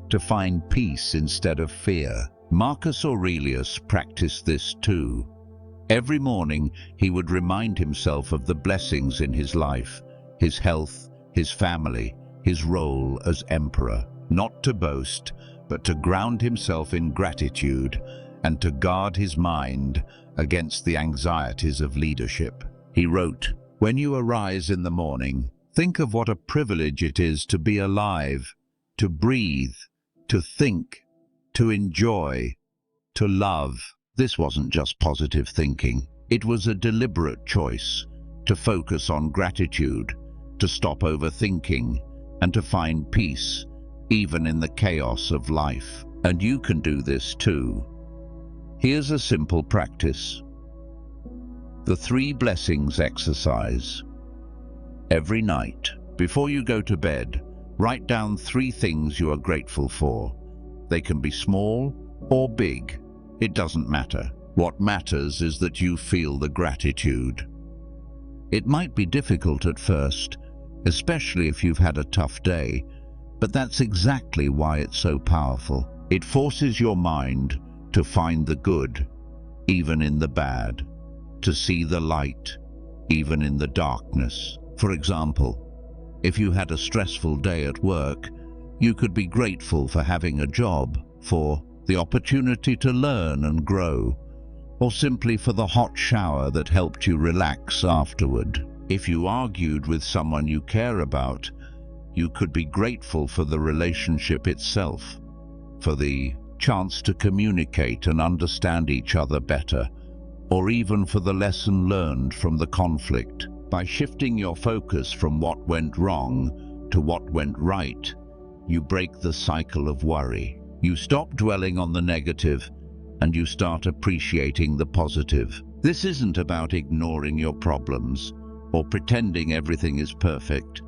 to find peace instead of fear. Marcus Aurelius practiced this too. Every morning he would remind himself of the blessings in his life, his health, his family, his role as emperor, not to boast, but to ground himself in gratitude and to guard his mind against the anxieties of leadership. He wrote, "When you arise in the morning, think of what a privilege it is to be alive, to breathe, to think, to enjoy, to love." This wasn't just positive thinking. It was a deliberate choice to focus on gratitude, to stop overthinking, and to find peace, even in the chaos of life. And you can do this too. Here's a simple practice. The 3 blessings exercise. Every night, before you go to bed, write down 3 things you are grateful for. They can be small or big. It doesn't matter. What matters is that you feel the gratitude. It might be difficult at first, especially if you've had a tough day, but that's exactly why it's so powerful. It forces your mind to find the good, even in the bad, to see the light, even in the darkness. For example, if you had a stressful day at work, you could be grateful for having a job, for the opportunity to learn and grow, or simply for the hot shower that helped you relax afterward. If you argued with someone you care about, you could be grateful for the relationship itself, for the chance to communicate and understand each other better, or even for the lesson learned from the conflict. By shifting your focus from what went wrong to what went right, you break the cycle of worry. You stop dwelling on the negative and you start appreciating the positive. This isn't about ignoring your problems or pretending everything is perfect.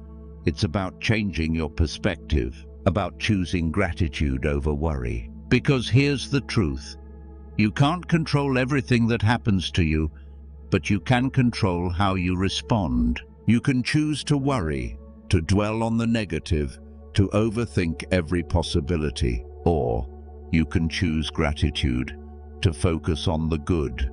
It's about changing your perspective, about choosing gratitude over worry. Because here's the truth. You can't control everything that happens to you, but you can control how you respond. You can choose to worry, to dwell on the negative, to overthink every possibility. Or you can choose gratitude, to focus on the good,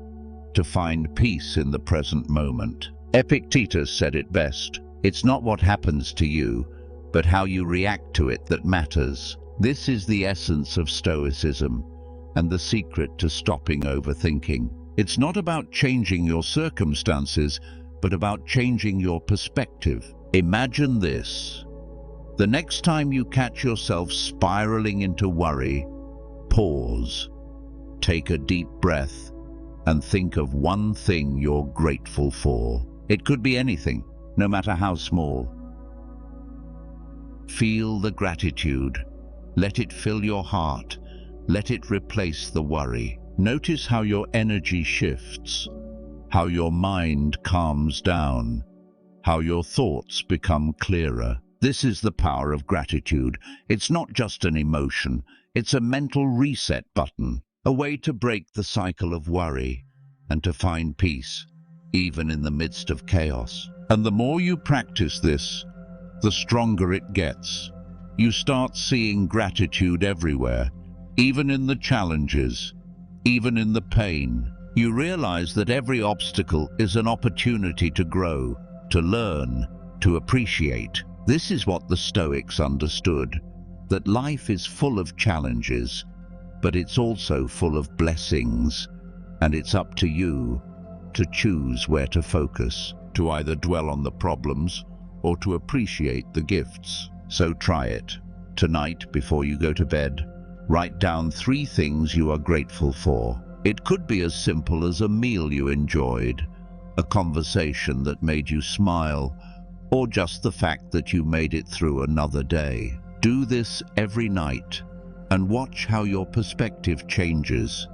to find peace in the present moment. Epictetus said it best. It's not what happens to you, but how you react to it that matters. This is the essence of Stoicism and the secret to stopping overthinking. It's not about changing your circumstances, but about changing your perspective. Imagine this. The next time you catch yourself spiraling into worry, pause, take a deep breath, and think of one thing you're grateful for. It could be anything, no matter how small. Feel the gratitude. Let it fill your heart. Let it replace the worry. Notice how your energy shifts, how your mind calms down, how your thoughts become clearer. This is the power of gratitude. It's not just an emotion, it's a mental reset button, a way to break the cycle of worry and to find peace, even in the midst of chaos. And the more you practice this, the stronger it gets. You start seeing gratitude everywhere, even in the challenges, even in the pain. You realize that every obstacle is an opportunity to grow, to learn, to appreciate. This is what the Stoics understood, that life is full of challenges, but it's also full of blessings, and it's up to you to choose where to focus, to either dwell on the problems or to appreciate the gifts. So try it. Tonight, before you go to bed, write down 3 things you are grateful for. It could be as simple as a meal you enjoyed, a conversation that made you smile, or just the fact that you made it through another day. Do this every night and watch how your perspective changes,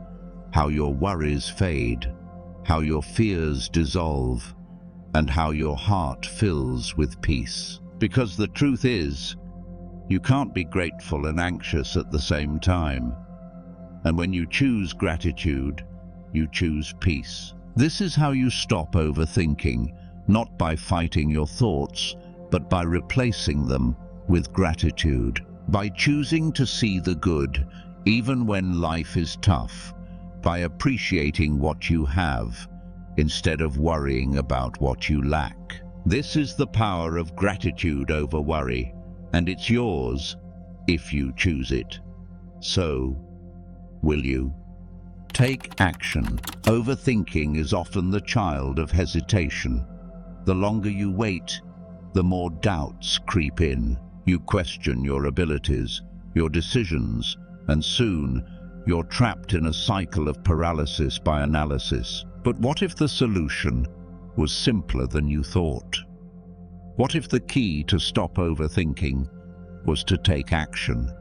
how your worries fade, how your fears dissolve, and how your heart fills with peace. Because the truth is, you can't be grateful and anxious at the same time. And when you choose gratitude, you choose peace. This is how you stop overthinking, not by fighting your thoughts, but by replacing them with gratitude. By choosing to see the good, even when life is tough. By appreciating what you have, instead of worrying about what you lack. This is the power of gratitude over worry, and it's yours if you choose it. So, will you? Take action. Overthinking is often the child of hesitation. The longer you wait, the more doubts creep in. You question your abilities, your decisions, and soon you're trapped in a cycle of paralysis by analysis. But what if the solution was simpler than you thought? What if the key to stop overthinking was to take action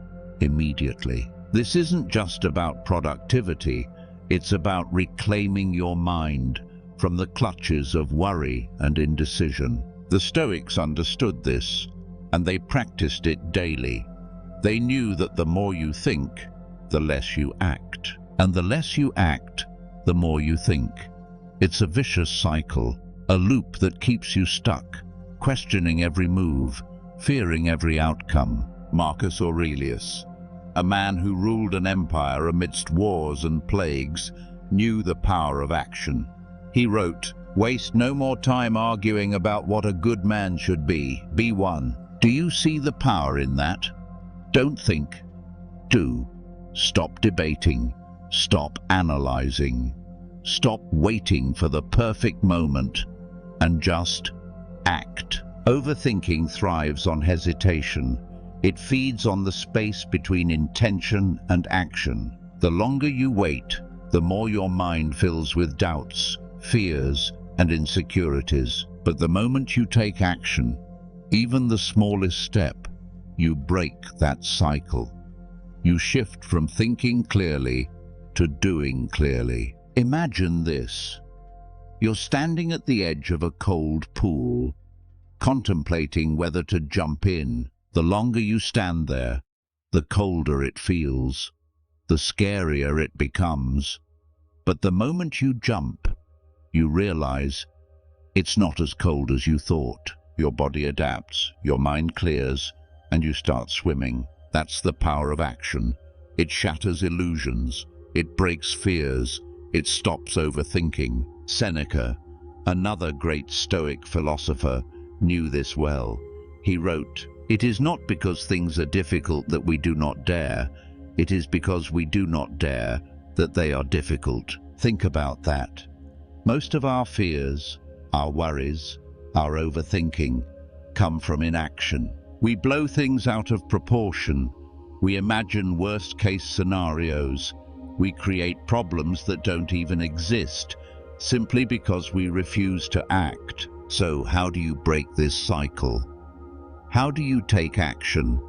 immediately? This isn't just about productivity, it's about reclaiming your mind from the clutches of worry and indecision. The Stoics understood this, and they practiced it daily. They knew that the more you think, the less you act. And the less you act, the more you think. It's a vicious cycle, a loop that keeps you stuck, questioning every move, fearing every outcome. Marcus Aurelius, a man who ruled an empire amidst wars and plagues, knew the power of action. He wrote, "Waste no more time arguing about what a good man should be. Be one." Do you see the power in that? Don't think, do. Stop debating. Stop analyzing. Stop waiting for the perfect moment and just act. Overthinking thrives on hesitation. It feeds on the space between intention and action. The longer you wait, the more your mind fills with doubts, fears, and insecurities. But the moment you take action, even the smallest step, you break that cycle. You shift from thinking clearly to doing clearly. Imagine this. You're standing at the edge of a cold pool, contemplating whether to jump in. The longer you stand there, the colder it feels, the scarier it becomes. But the moment you jump, you realize it's not as cold as you thought. Your body adapts, your mind clears, and you start swimming. That's the power of action. It shatters illusions, it breaks fears, it stops overthinking. Seneca, another great Stoic philosopher, knew this well. He wrote, "It is not because things are difficult that we do not dare. It is because we do not dare that they are difficult." Think about that. Most of our fears, our worries, our overthinking come from inaction. We blow things out of proportion. We imagine worst-case scenarios. We create problems that don't even exist, simply because we refuse to act. So how do you break this cycle? How do you take action,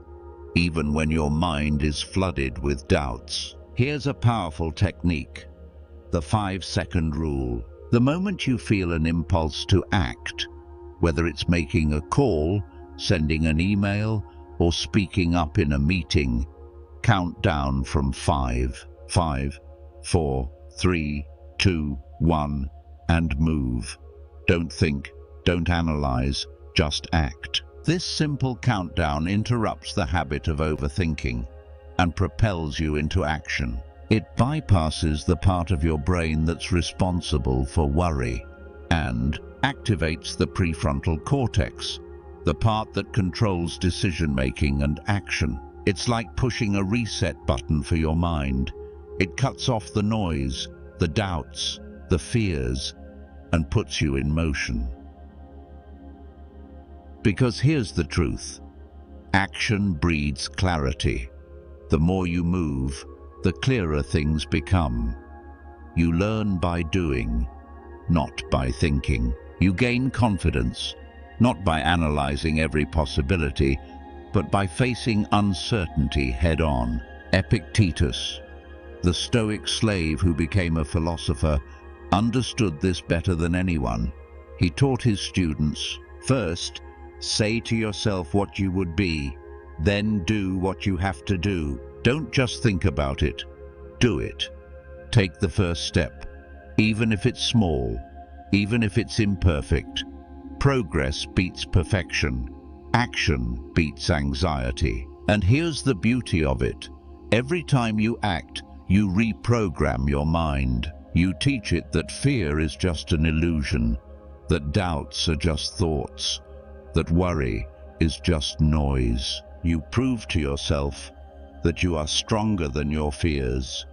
even when your mind is flooded with doubts? Here's a powerful technique, the 5-second rule. The moment you feel an impulse to act, whether it's making a call, sending an email, or speaking up in a meeting, count down from 5, 4, 3, 2, 1, and move. Don't think, don't analyze, just act. This simple countdown interrupts the habit of overthinking and propels you into action. It bypasses the part of your brain that's responsible for worry and activates the prefrontal cortex, the part that controls decision-making and action. It's like pushing a reset button for your mind. It cuts off the noise, the doubts, the fears, and puts you in motion. Because here's the truth. Action breeds clarity. The more you move, the clearer things become. You learn by doing, not by thinking. You gain confidence, not by analyzing every possibility, but by facing uncertainty head-on. Epictetus, the Stoic slave who became a philosopher, understood this better than anyone. He taught his students, first, say to yourself what you would be, then do what you have to do. Don't just think about it, do it. Take the first step, even if it's small, even if it's imperfect. Progress beats perfection. Action beats anxiety. And here's the beauty of it. Every time you act, you reprogram your mind. You teach it that fear is just an illusion, that doubts are just thoughts, that worry is just noise. You prove to yourself that you are stronger than your fears,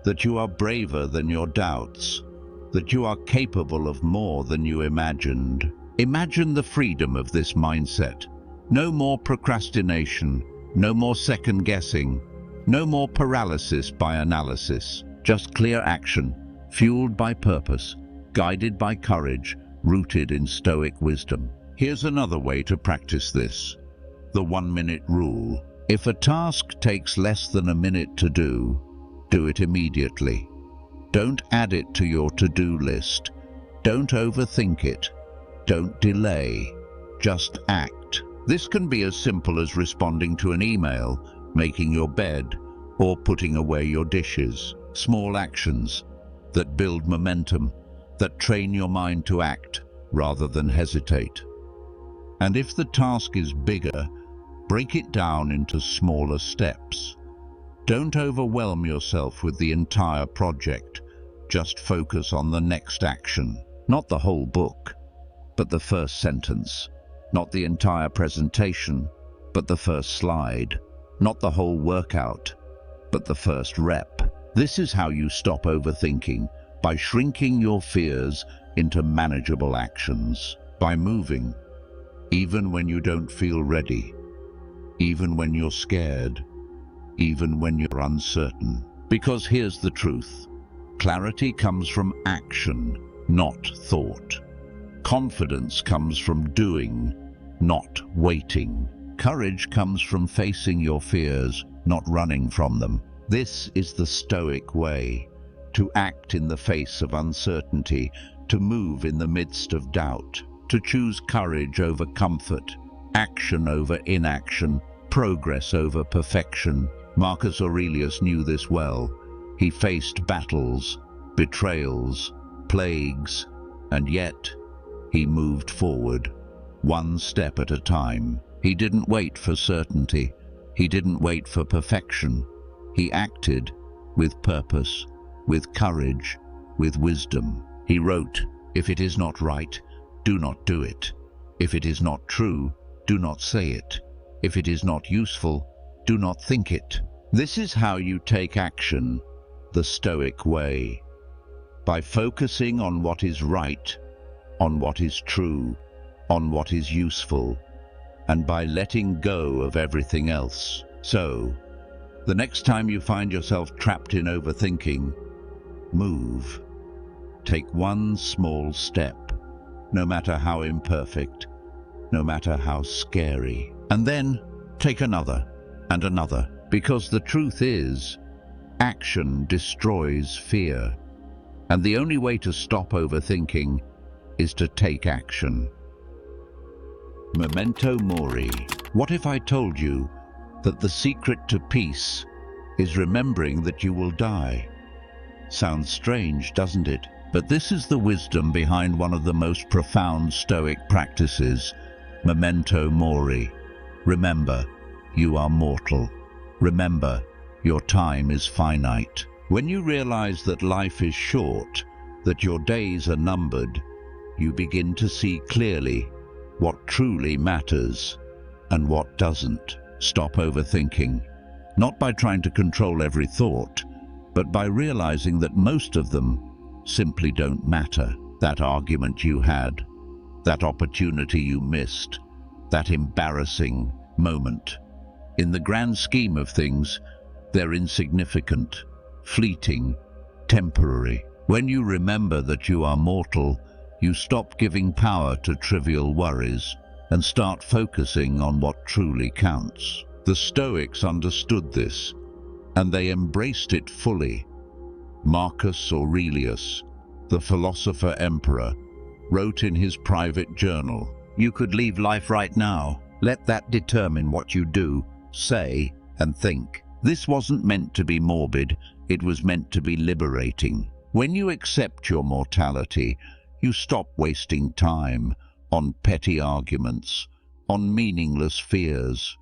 that you are braver than your doubts, that you are capable of more than you imagined. Imagine the freedom of this mindset. No more procrastination, no more second guessing, no more paralysis by analysis, just clear action, fueled by purpose, guided by courage, rooted in Stoic wisdom. Here's another way to practice this. The 1-minute rule. If a task takes less than a minute to do it immediately. Don't add it to your to-do list. Don't overthink it. Don't delay. Just act. This can be as simple as responding to an email, making your bed, or putting away your dishes. Small actions that build momentum, that train your mind to act rather than hesitate. And if the task is bigger, break it down into smaller steps. Don't overwhelm yourself with the entire project. Just focus on the next action. Not the whole book, but the first sentence. Not the entire presentation, but the first slide. Not the whole workout, but the first rep. This is how you stop overthinking, by shrinking your fears into manageable actions, by moving, even when you don't feel ready, even when you're scared, even when you're uncertain. Because here's the truth. Clarity comes from action, not thought. Confidence comes from doing, not waiting. Courage comes from facing your fears, not running from them. This is the Stoic way, to act in the face of uncertainty, to move in the midst of doubt, to choose courage over comfort, action over inaction, progress over perfection. Marcus Aurelius knew this well. He faced battles, betrayals, plagues, and yet he moved forward, one step at a time. He didn't wait for certainty. He didn't wait for perfection. He acted with purpose, with courage, with wisdom. He wrote, "If it is not right, do not do it. If it is not true, do not say it. If it is not useful, do not think it." This is how you take action, the Stoic way. By focusing on what is right, on what is true, on what is useful, and by letting go of everything else. So, the next time you find yourself trapped in overthinking, move. Take one small step, no matter how imperfect, no matter how scary. And then take another and another, because the truth is, action destroys fear. And the only way to stop overthinking is to take action. Memento Mori. What if I told you that the secret to peace is remembering that you will die? Sounds strange, doesn't it? But this is the wisdom behind one of the most profound Stoic practices, Memento Mori. Remember, you are mortal. Remember, your time is finite. When you realize that life is short, that your days are numbered, you begin to see clearly what truly matters and what doesn't. Stop overthinking, not by trying to control every thought, but by realizing that most of them simply don't matter. That argument you had, that opportunity you missed, that embarrassing moment. In the grand scheme of things, they're insignificant, fleeting, temporary. When you remember that you are mortal, you stop giving power to trivial worries and start focusing on what truly counts. The Stoics understood this, and they embraced it fully. Marcus Aurelius, the philosopher emperor, wrote in his private journal, "You could leave life right now. Let that determine what you do, say, and think." This wasn't meant to be morbid, it was meant to be liberating. When you accept your mortality, you stop wasting time on petty arguments, on meaningless fears,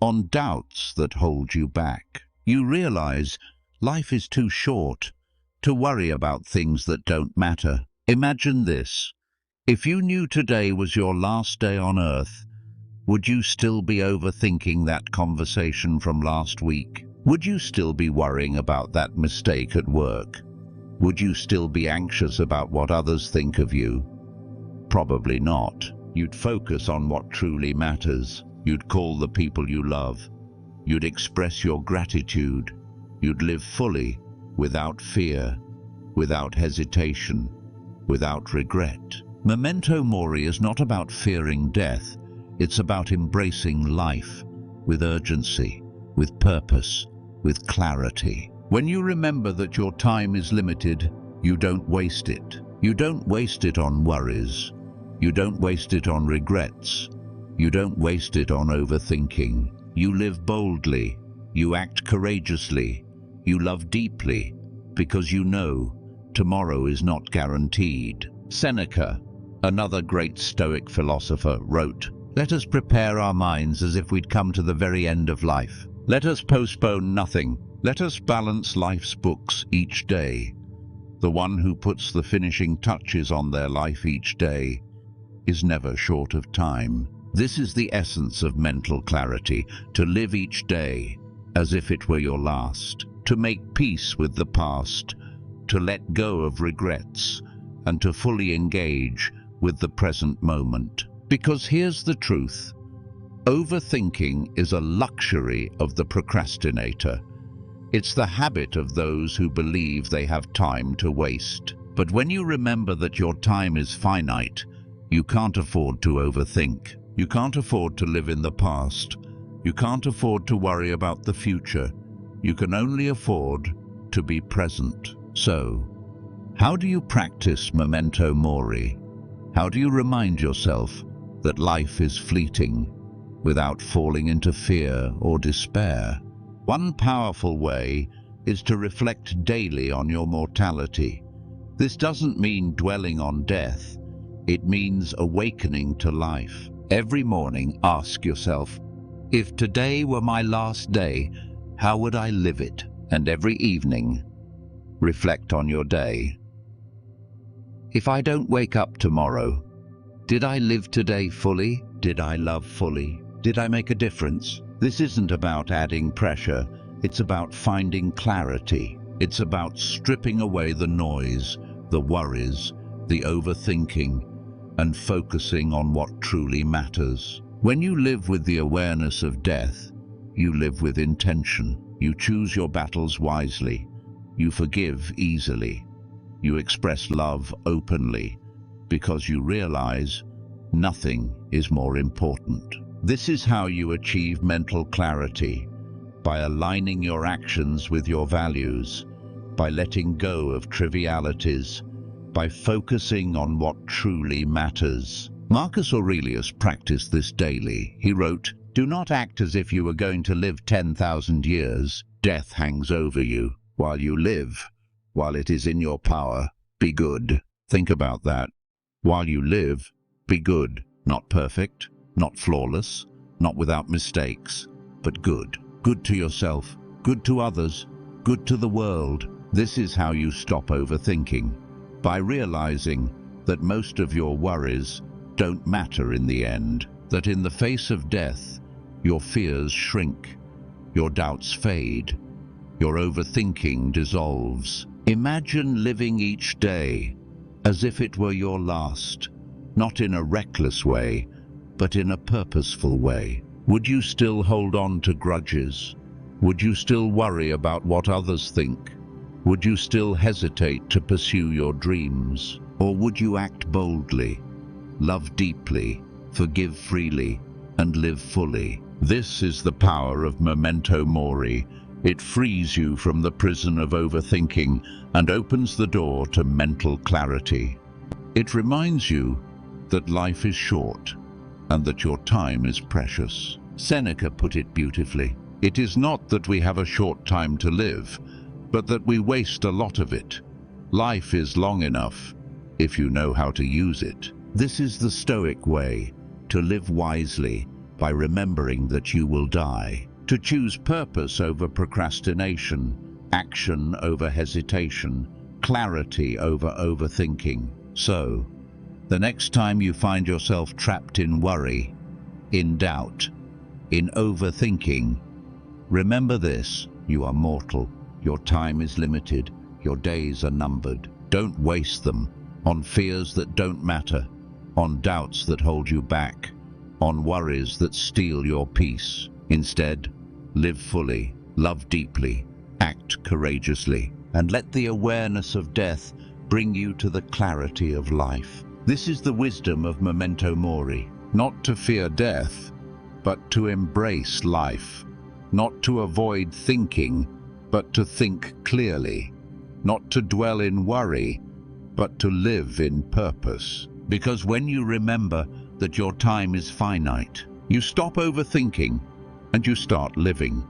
on doubts that hold you back. You realize life is too short to worry about things that don't matter. Imagine this. If you knew today was your last day on Earth, would you still be overthinking that conversation from last week? Would you still be worrying about that mistake at work? Would you still be anxious about what others think of you? Probably not. You'd focus on what truly matters. You'd call the people you love. You'd express your gratitude. You'd live fully, without fear, without hesitation, without regret. Memento Mori is not about fearing death. It's about embracing life with urgency, with purpose, with clarity. When you remember that your time is limited, you don't waste it. You don't waste it on worries. You don't waste it on regrets. You don't waste it on overthinking. You live boldly. You act courageously. You love deeply, because you know tomorrow is not guaranteed. Seneca, another great Stoic philosopher, wrote, "Let us prepare our minds as if we'd come to the very end of life. Let us postpone nothing. Let us balance life's books each day. The one who puts the finishing touches on their life each day is never short of time." This is the essence of mental clarity, to live each day as if it were your last, to make peace with the past, to let go of regrets, and to fully engage with the present moment. Because here's the truth: overthinking is a luxury of the procrastinator. It's the habit of those who believe they have time to waste. But when you remember that your time is finite, you can't afford to overthink. You can't afford to live in the past. You can't afford to worry about the future. You can only afford to be present. So, how do you practice Memento Mori? How do you remind yourself that life is fleeting without falling into fear or despair? One powerful way is to reflect daily on your mortality. This doesn't mean dwelling on death. It means awakening to life. Every morning, ask yourself, if today were my last day, how would I live it? And every evening, reflect on your day. If I don't wake up tomorrow, did I live today fully? Did I love fully? Did I make a difference? This isn't about adding pressure. It's about finding clarity. It's about stripping away the noise, the worries, the overthinking, and focusing on what truly matters. When you live with the awareness of death, you live with intention. You choose your battles wisely. You forgive easily. You express love openly, because you realize nothing is more important. This is how you achieve mental clarity, by aligning your actions with your values, by letting go of trivialities, by focusing on what truly matters. Marcus Aurelius practiced this daily. He wrote, "Do not act as if you were going to live 10,000 years. Death hangs over you. While you live, while it is in your power, be good." Think about that. While you live, be good. Not perfect, not flawless, not without mistakes, but good. Good to yourself, good to others, good to the world. This is how you stop overthinking, by realizing that most of your worries don't matter in the end, that in the face of death, your fears shrink, your doubts fade, your overthinking dissolves. Imagine living each day as if it were your last, not in a reckless way, but in a purposeful way. Would you still hold on to grudges? Would you still worry about what others think? Would you still hesitate to pursue your dreams? Or would you act boldly, love deeply, forgive freely, and live fully? This is the power of Memento Mori. It frees you from the prison of overthinking and opens the door to mental clarity. It reminds you that life is short and that your time is precious. Seneca put it beautifully. It is not that we have a short time to live, but that we waste a lot of it. Life is long enough if you know how to use it. This is the Stoic way, to live wisely by remembering that you will die, to choose purpose over procrastination, action over hesitation, clarity over overthinking. So, the next time you find yourself trapped in worry, in doubt, in overthinking, remember this: you are mortal, your time is limited, your days are numbered. Don't waste them on fears that don't matter, on doubts that hold you back, on worries that steal your peace. Instead, live fully, love deeply, act courageously, and let the awareness of death bring you to the clarity of life. This is the wisdom of Memento Mori: not to fear death, but to embrace life; not to avoid thinking, but to think clearly; not to dwell in worry, but to live in purpose. Because when you remember that your time is finite, you stop overthinking and you start living.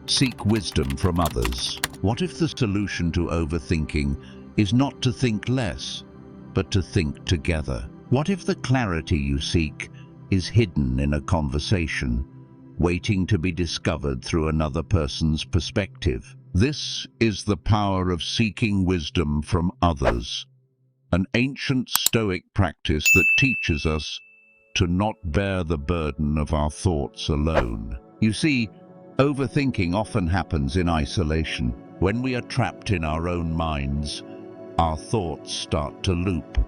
Seek wisdom from others. What if the solution to overthinking is not to think less, but to think together? What if the clarity you seek is hidden in a conversation, waiting to be discovered through another person's perspective? This is the power of seeking wisdom from others, an ancient Stoic practice that teaches us to not bear the burden of our thoughts alone. You see, overthinking often happens in isolation. When we are trapped in our own minds, our thoughts start to loop,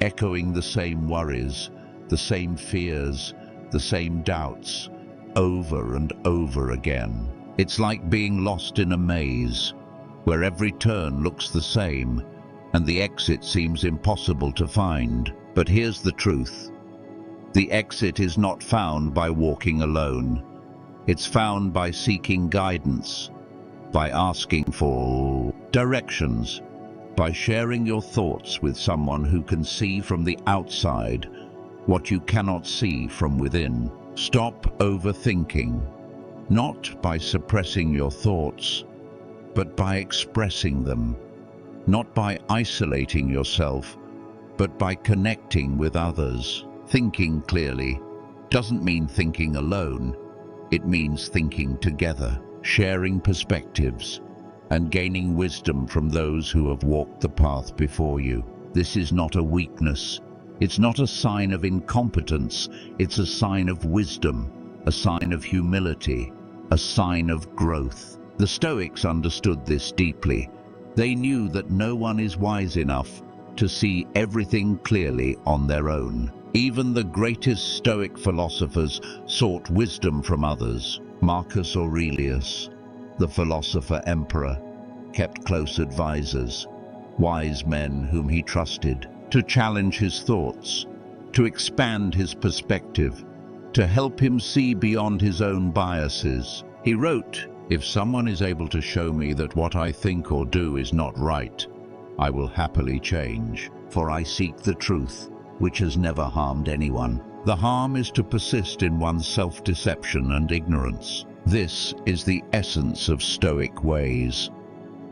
echoing the same worries, the same fears, the same doubts, over and over again. It's like being lost in a maze, where every turn looks the same, and the exit seems impossible to find. But here's the truth: the exit is not found by walking alone. It's found by seeking guidance, by asking for directions, by sharing your thoughts with someone who can see from the outside what you cannot see from within. Stop overthinking, not by suppressing your thoughts, but by expressing them; not by isolating yourself, but by connecting with others. Thinking clearly doesn't mean thinking alone. It means thinking together, sharing perspectives, and gaining wisdom from those who have walked the path before you. This is not a weakness. It's not a sign of incompetence. It's a sign of wisdom, a sign of humility, a sign of growth. The Stoics understood this deeply. They knew that no one is wise enough to see everything clearly on their own. Even the greatest Stoic philosophers sought wisdom from others. Marcus Aurelius, the philosopher emperor, kept close advisors, wise men whom he trusted, to challenge his thoughts, to expand his perspective, to help him see beyond his own biases. He wrote, "If someone is able to show me that what I think or do is not right, I will happily change, for I seek the truth, which has never harmed anyone." The harm is to persist in one's self-deception and ignorance. This is the essence of Stoic ways: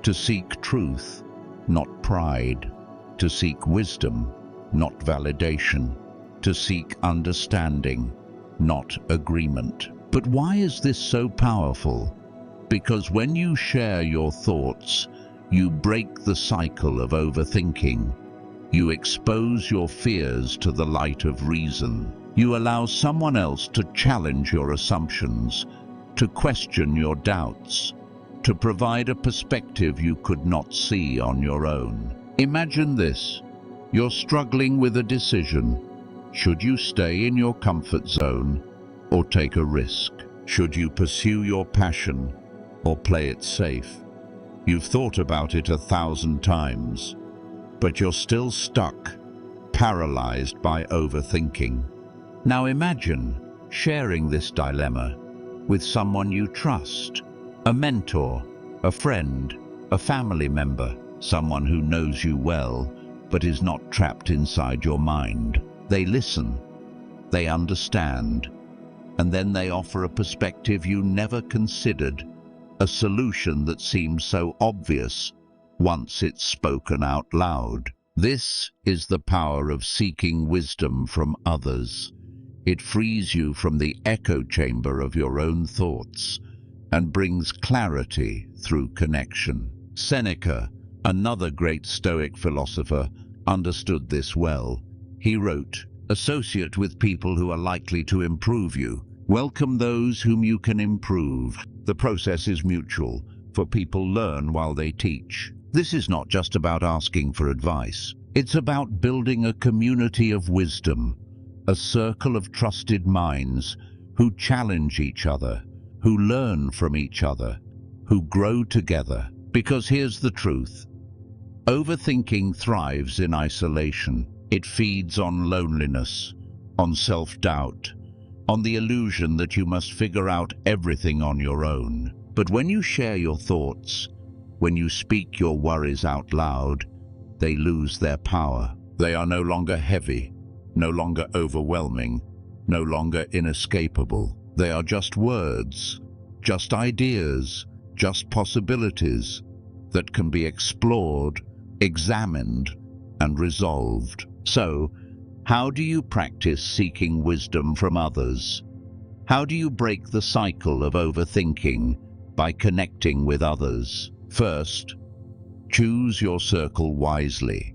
to seek truth, not pride; to seek wisdom, not validation; to seek understanding, not agreement. But why is this so powerful? Because when you share your thoughts, you break the cycle of overthinking. You expose your fears to the light of reason. You allow someone else to challenge your assumptions, to question your doubts, to provide a perspective you could not see on your own. Imagine this: you're struggling with a decision. Should you stay in your comfort zone or take a risk? Should you pursue your passion or play it safe? You've thought about it 1,000 times, but you're still stuck, paralyzed by overthinking. Now imagine sharing this dilemma with someone you trust, a mentor, a friend, a family member, someone who knows you well but is not trapped inside your mind. They listen, they understand, and then they offer a perspective you never considered, a solution that seems so obvious once it's spoken out loud. This is the power of seeking wisdom from others. It frees you from the echo chamber of your own thoughts and brings clarity through connection. Seneca, another great Stoic philosopher, understood this well. He wrote, "Associate with people who are likely to improve you. Welcome those whom you can improve. The process is mutual, for people learn while they teach." This is not just about asking for advice. It's about building a community of wisdom, a circle of trusted minds who challenge each other, who learn from each other, who grow together. Because here's the truth. Overthinking thrives in isolation. It feeds on loneliness, on self-doubt, on the illusion that you must figure out everything on your own. But when you share your thoughts, when you speak your worries out loud, they lose their power. They are no longer heavy, no longer overwhelming, no longer inescapable. They are just words, just ideas, just possibilities that can be explored, examined, and resolved. So, how do you practice seeking wisdom from others? How do you break the cycle of overthinking by connecting with others? First, choose your circle wisely.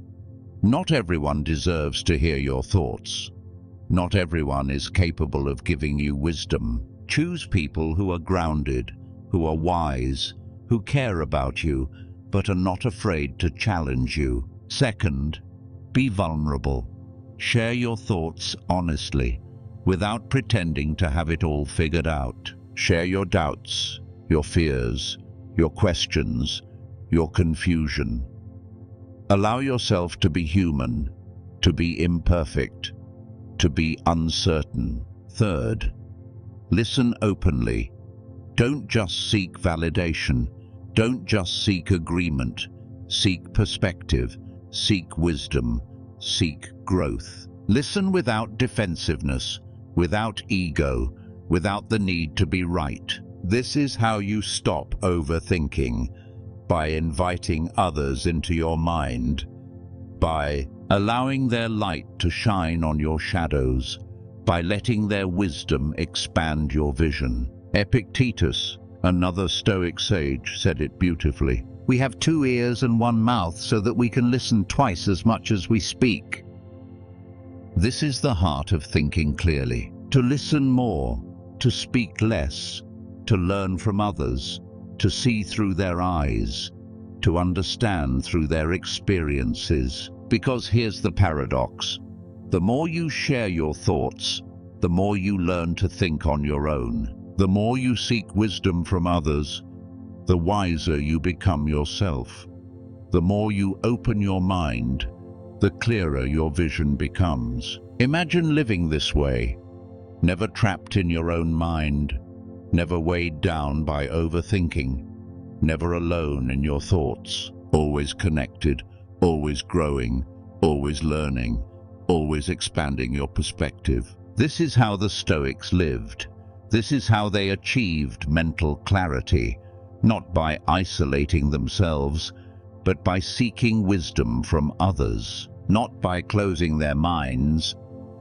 Not everyone deserves to hear your thoughts. Not everyone is capable of giving you wisdom. Choose people who are grounded, who are wise, who care about you, but are not afraid to challenge you. Second, be vulnerable. Share your thoughts honestly, without pretending to have it all figured out. Share your doubts, your fears, your questions, your confusion. Allow yourself to be human, to be imperfect, to be uncertain. Third, listen openly. Don't just seek validation. Don't just seek agreement. Seek perspective. Seek wisdom. Seek growth. Listen without defensiveness, without ego, without the need to be right. This is how you stop overthinking, by inviting others into your mind, by allowing their light to shine on your shadows, by letting their wisdom expand your vision. Epictetus, another Stoic sage, said it beautifully. We have 2 ears and 1 mouth so that we can listen twice as much as we speak. This is the heart of thinking clearly. To listen more, to speak less, to learn from others, to see through their eyes, to understand through their experiences. Because here's the paradox. The more you share your thoughts, the more you learn to think on your own. The more you seek wisdom from others, the wiser you become yourself. The more you open your mind, the clearer your vision becomes. Imagine living this way, never trapped in your own mind, never weighed down by overthinking, never alone in your thoughts, always connected, always growing, always learning, always expanding your perspective. This is how the Stoics lived. This is how they achieved mental clarity, not by isolating themselves, but by seeking wisdom from others, not by closing their minds,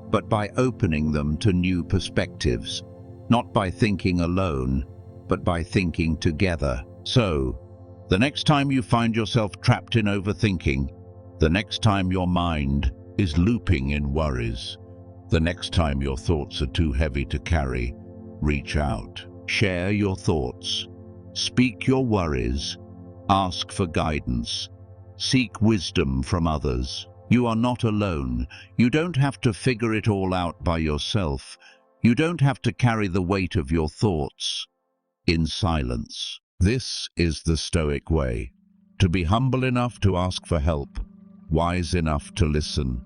but by opening them to new perspectives, not by thinking alone, but by thinking together. So, the next time you find yourself trapped in overthinking, the next time your mind is looping in worries, the next time your thoughts are too heavy to carry, reach out, share your thoughts, speak your worries, ask for guidance, seek wisdom from others. You are not alone. You don't have to figure it all out by yourself. You don't have to carry the weight of your thoughts in silence. This is the Stoic way. To be humble enough to ask for help, wise enough to listen,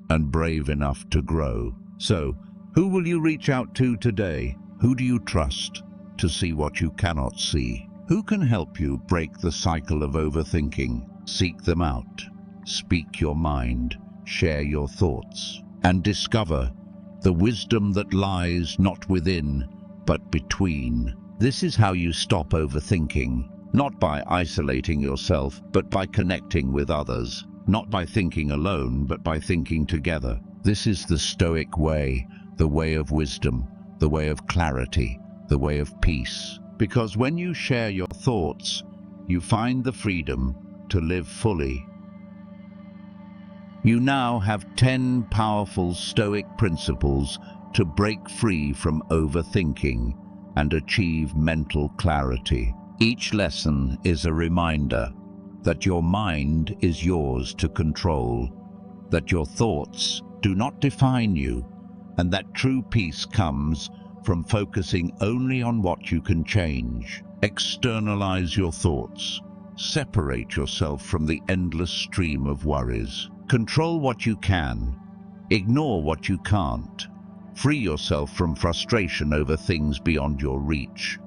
and brave enough to grow. So, who will you reach out to today? Who do you trust to see what you cannot see? Who can help you break the cycle of overthinking? Seek them out. Speak your mind, share your thoughts, and discover the wisdom that lies not within, but between. This is how you stop overthinking not by isolating yourself, but by connecting with others, not by thinking alone, but by thinking together. This is the Stoic way, the way of wisdom, the way of clarity, the way of peace. Because when you share your thoughts, you find the freedom to live fully. You now have 10 powerful Stoic principles to break free from overthinking and achieve mental clarity. Each lesson is a reminder that your mind is yours to control, that your thoughts do not define you, and that true peace comes from focusing only on what you can change. Externalize your thoughts. Separate yourself from the endless stream of worries. Control what you can. Ignore what you can't. Free yourself from frustration over things beyond your reach.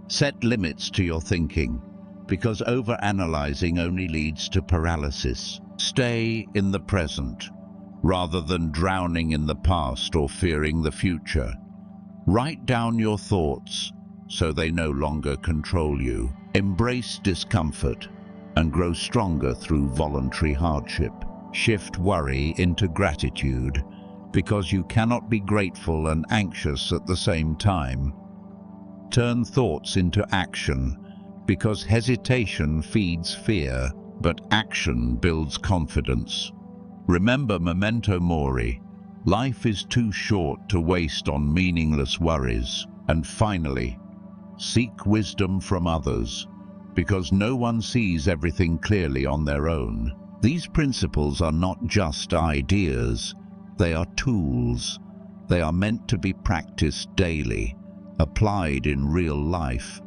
Set limits to your thinking, because overanalyzing only leads to paralysis. Stay in the present, rather than drowning in the past or fearing the future. Write down your thoughts so they no longer control you. Embrace discomfort and grow stronger through voluntary hardship. Shift worry into gratitude, because you cannot be grateful and anxious at the same time. Turn thoughts into action, because hesitation feeds fear, but action builds confidence. Remember Memento Mori. Life is too short to waste on meaningless worries. And finally, seek wisdom from others, because no one sees everything clearly on their own. These principles are not just ideas, they are tools. They are meant to be practiced daily, applied in real life,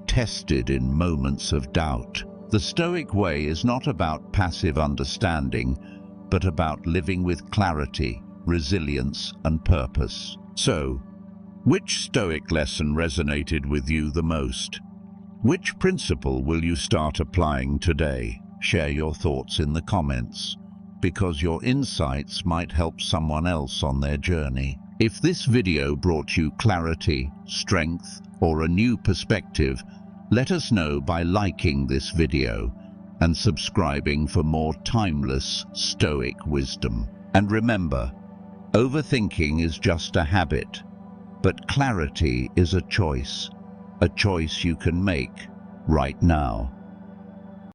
tested in moments of doubt. The Stoic way is not about passive understanding, but about living with clarity, resilience, and purpose. So, which Stoic lesson resonated with you the most? Which principle will you start applying today? Share your thoughts in the comments, because your insights might help someone else on their journey. If this video brought you clarity, strength, or a new perspective, let us know by liking this video and subscribing for more timeless Stoic wisdom. And remember, overthinking is just a habit, but clarity is a choice you can make right now.